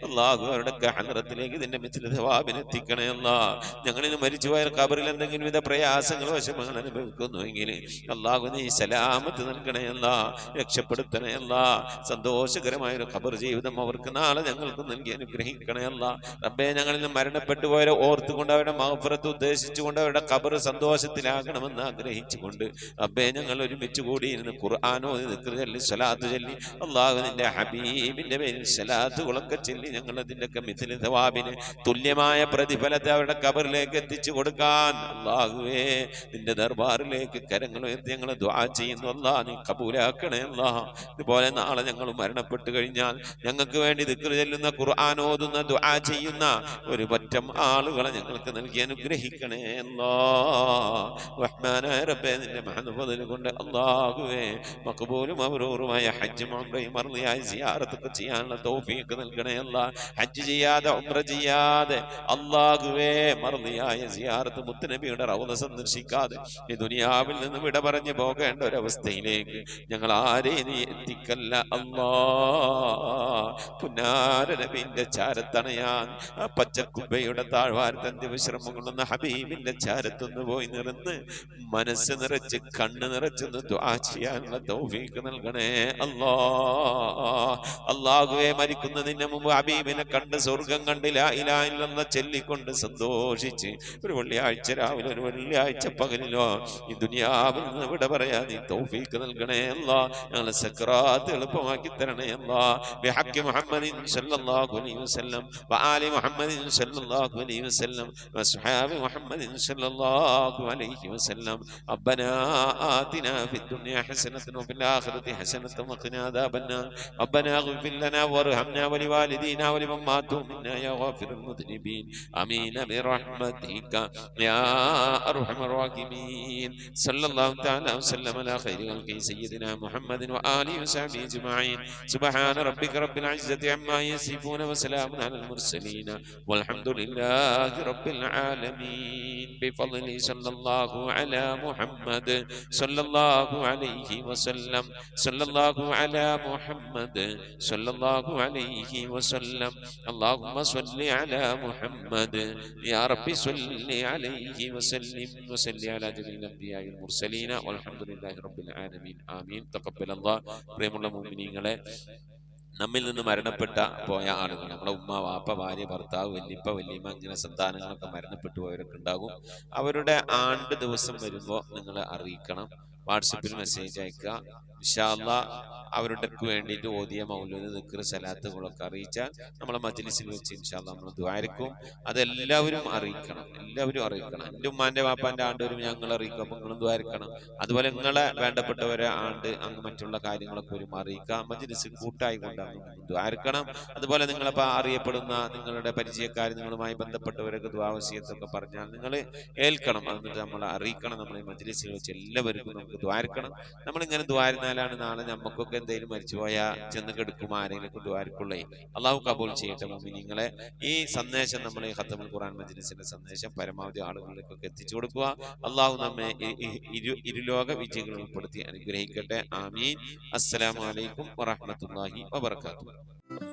അല്ലാഹു അവരുടെയൊക്കെ ഹദ്റത്തിലേക്ക് നിന്റെ മിഥിലിതവാവിനെത്തിക്കണേ അല്ലാ. ഞങ്ങളിൽ മരിച്ചു പോയ കബറിൽ എന്തെങ്കിലും വിധ പ്രയാസങ്ങൾ വശം അനുഭവിക്കുന്നുവെങ്കിൽ അല്ലാഹു നീ സലാമത്ത് നൽകണേ അല്ലാ, രക്ഷപ്പെടുത്തണേ അല്ലാ. സന്തോഷകരമായ ഒരു ഖബർ ജീവിതം അവർക്ക് നാളെ ഞങ്ങൾക്ക് നൽകി അനുഗ്രഹിക്കണേ അല്ലാ. റബ്ബേ ഞങ്ങളിൽ നിന്ന് മരണപ്പെട്ടു പോയവരെ ഓർത്തുകൊണ്ട് അവരുടെ മഗ്ഫിറത്ത് ഉദ്ദേശിച്ചുകൊണ്ട് അവരുടെ ഖബർ സന്തോഷത്തിലാകണമെന്ന് ആഗ്രഹിച്ചുകൊണ്ട് റബ്ബേ ഞങ്ങൾ ഒരുമിച്ച് കൂടിയിരുന്ന് ഖുർആനോ ദിക്ർ ചൊല്ലി സ്വലാത്ത് ചൊല്ലി അല്ലാഹു നിന്റെ ഹബീബിന്റെ പേരിൽ സ്വലാത്തുകളൊക്കെ ചൊല്ലി ഞങ്ങൾ അതിൻ്റെയൊക്കെ മിഥിൽ തവാബിന് തുല്യമായ പ്രതിഫലത്തെ അവരുടെ ഖബറിലേക്ക് എത്തിച്ചു കൊടുക്കാൻ അല്ലാഹുവേ നിന്റെ ദർബാറിലേക്ക് കരങ്ങൾ ഉയർത്തി ഞങ്ങൾ ദുആ ചെയ്യുന്നു അല്ലാ. നീ കബൂലാക്കണേ അല്ലാ. ഇതുപോലെ നാളെ ഞങ്ങൾ മരണപ്പെട്ടു കഴിഞ്ഞാൽ ഞങ്ങൾക്ക് വേണ്ടി ദിക്ർ ചൊല്ലുന്ന, ഖുർആൻ ഓതുന്ന, ദുആ ചെയ്യുന്ന ഒരു പറ്റം ആളുകളെ ഞങ്ങൾക്ക് നൽകി അനുഗ്രഹിക്കണേ അല്ലാ. റഹ്മാനായ റബ്ബേ നിന്റെ മഹദ് ഫദ്ൽ കൊണ്ട് അല്ലാഹുവേ മഖബൂലും മബ്റൂറുമായ ഹജ്ജും ഉംറയും മർളിയായ സിയാറത്തൊക്കെ ചെയ്യാനുള്ള തൗഫീഖ് നൽകണേ അല്ലാ. ഹജ്ജ് ചെയ്യാതെ ഉംറ ചെയ്യാതെ അല്ലാഹുവേ മർളിയായ സിയാറത്ത് മുത്തുനബിയുടെ റൗള സന്ദർശിക്കാതെ ഈ ദുനിയാവിൽ നിന്ന് വിട പറഞ്ഞു പോകേണ്ട ഒരവസ്ഥയിലേക്ക് ഞങ്ങൾ ആരെയും നീ എത്തിക്കല്ല അല്ലാ. പുന്നാര നബിന്റെ ചാരത്തണയാൻ ആ പച്ചക്കുബയുടെ താഴ്വാരത്തന്തി വിശ്രമം കൊള്ളുന്ന ഹബീബിന്റെ ചാരത്തൊന്ന് പോയി നിറന്ന് മനസ്സ് നിറച്ച് കണ്ണ് നിറച്ചൊന്ന് ദുആ ചെയ്യാനുള്ള തൗഫീഖ് നൽകണേ അല്ലാ. അല്ലാഹുവേ മരിക്കുന്നതിന് മുമ്പ് ഹബീബിനെ കണ്ട് സ്വർഗം കണ്ട് ലാ ഇലാഹ ഇല്ലല്ലാഹ് ചൊല്ലിക്കൊണ്ട് സന്തോഷിച്ച് ഒരു വെള്ളിയാഴ്ച രാവിലെ ഒരു വെള്ളിയാഴ്ച പകലിലോ ഈ ദുനിയാവിൽ നിന്ന് വിട പറയാ നീ തൗഫീഖ് നൽകണേ അല്ലാ. ഞങ്ങളെ സക്രാത്ത് എളുപ്പമാക്കി തരണേ അല്ലാ. ബിഹഖി മുഹമ്മദിൻ സല്ലല്ലാഹു അലൈഹി വസല്ലം വആലി മുഹമ്മദിൻ സല്ലല്ലാഹു അലൈഹി വസല്ലം വസ്ഹാബി മുഹമ്മദിൻ സല്ലല്ലാഹു അലൈഹി വസല്ലം. റബ്ബനാ ആതിനാ ഫിദ് ദുനിയ ഹസനതൻ വഫിൽ ആഖിറതി ഹസനതൻ വഖിനാ അദാബന്നാർ. റബ്ബനാ ഇഗ്ഫിർ ലനാ വർഹംനാ വലിവാലിദീനാ വലിമൻ മാതു മിന്നാ യാ ഗാഫിറുൽ മുദ്നിബീൻ. ആമീൻ ബിറഹ്മതിക യാ അർഹമർ الراحمين. صلى الله تعالى وسلم على خير خلقه سيدنا محمد وآله وصحبه أجمعين. سبحان ربك رب العزة عما يصفون وسلام على المرسلين والحمد لله رب العالمين. بفضل صلى الله على محمد صلى الله عليه وسلم. صلى الله على محمد صلى الله عليه وسلم. اللهم صل على محمد يا رب صل عليه وسلم وصل على جميع الأنبياء والمرسلين والحمد لله رب العالمين. آمين. تقبل الله. പ്രിയമുള്ള മുഅ്മിനീങ്ങളെ, നമ്മിൽ നിന്ന് മരണപ്പെട്ട പോയ ആളുകൾ, നമ്മളെ ഉമ്മ, വാപ്പ, ഭാര്യ, ഭർത്താവ്, വല്യപ്പ, വല്യമ്മ, അങ്ങനെ സന്താനങ്ങളൊക്കെ മരണപ്പെട്ടു പോയവരൊക്കെ ഉണ്ടാകും. അവരുടെ ആണ്ട് ദിവസം വരുമ്പോൾ നിങ്ങൾ അറിയിക്കണം. വാട്സപ്പിൽ മെസ്സേജ് അയക്കുക. ഇൻഷാ അല്ലാഹ് അവരുടെ വേണ്ടിയിട്ട് ഓതിയ മൗലൂദ്, ദിക്ർ, സലാത്തുകളൊക്കെ അറിയിച്ചാൽ നമ്മളെ മജ്ലിസിൽ വെച്ച് ഇൻഷാ അല്ലാഹ് നമ്മൾ ദുആരിക്കും. അതെല്ലാവരും അറിയിക്കണം, എല്ലാവരും അറിയിക്കണം. എൻ്റെ ഉമ്മാൻ്റെ വാപ്പാൻ്റെ ആണ്ട് വരും ഞങ്ങൾ അറിയിക്കും, അപ്പം നിങ്ങളും ദുആരിക്കണം. അതുപോലെ നിങ്ങളെ വേണ്ടപ്പെട്ടവരെ ആണ്ട് അങ്ങ് മറ്റുള്ള കാര്യങ്ങളൊക്കെ വരും അറിയിക്കുക. മജ്ലിസ് കൂട്ടായി കൊണ്ടാണ് ദുആരിക്കണം. അതുപോലെ നിങ്ങളിപ്പോൾ അറിയപ്പെടുന്ന നിങ്ങളുടെ പരിചയക്കാർ, നിങ്ങളുമായി ബന്ധപ്പെട്ടവരൊക്കെ ദുആ വസിയത്തൊക്കെ പറഞ്ഞാൽ നിങ്ങൾ ഏൽക്കണം. എന്നിട്ട് നമ്മളെ അറിയിക്കണം. നമ്മൾ ഈ മജ്ലിസിൽ വെച്ച് എല്ലാവർക്കും നമുക്ക് ദുആരിക്കണം. നമ്മളിങ്ങനെ ദുആരിനാലാണ് നാളെ നമുക്കൊക്കെ എന്തെങ്കിലും മരിച്ചുപോയാൽ ചെന്ന് കെടുക്കും ആരെങ്കിലും ദുആരിക്കുള്ളേ. അള്ളാഹു കബൂൽ ചെയ്യട്ടെ. മുഅ്മിനീങ്ങളെ, ഈ സന്ദേശം നമ്മൾ ഈ ഖത്തമുൽ ഖുർആൻ മജ്ലിസിന്റെ സന്ദേശം പരമാവധി ആളുകളിലേക്കൊക്കെ എത്തിച്ചു കൊടുക്കുക. അള്ളാഹു നമ്മെ ഇരുലോക വിജയങ്ങൾ ഉൾപ്പെടുത്തി അനുഗ്രഹിക്കട്ടെ. ആമീൻ. അസ്സലാമു അലൈക്കും വറഹ്മത്തുള്ളാഹി വബറകാതുഹു.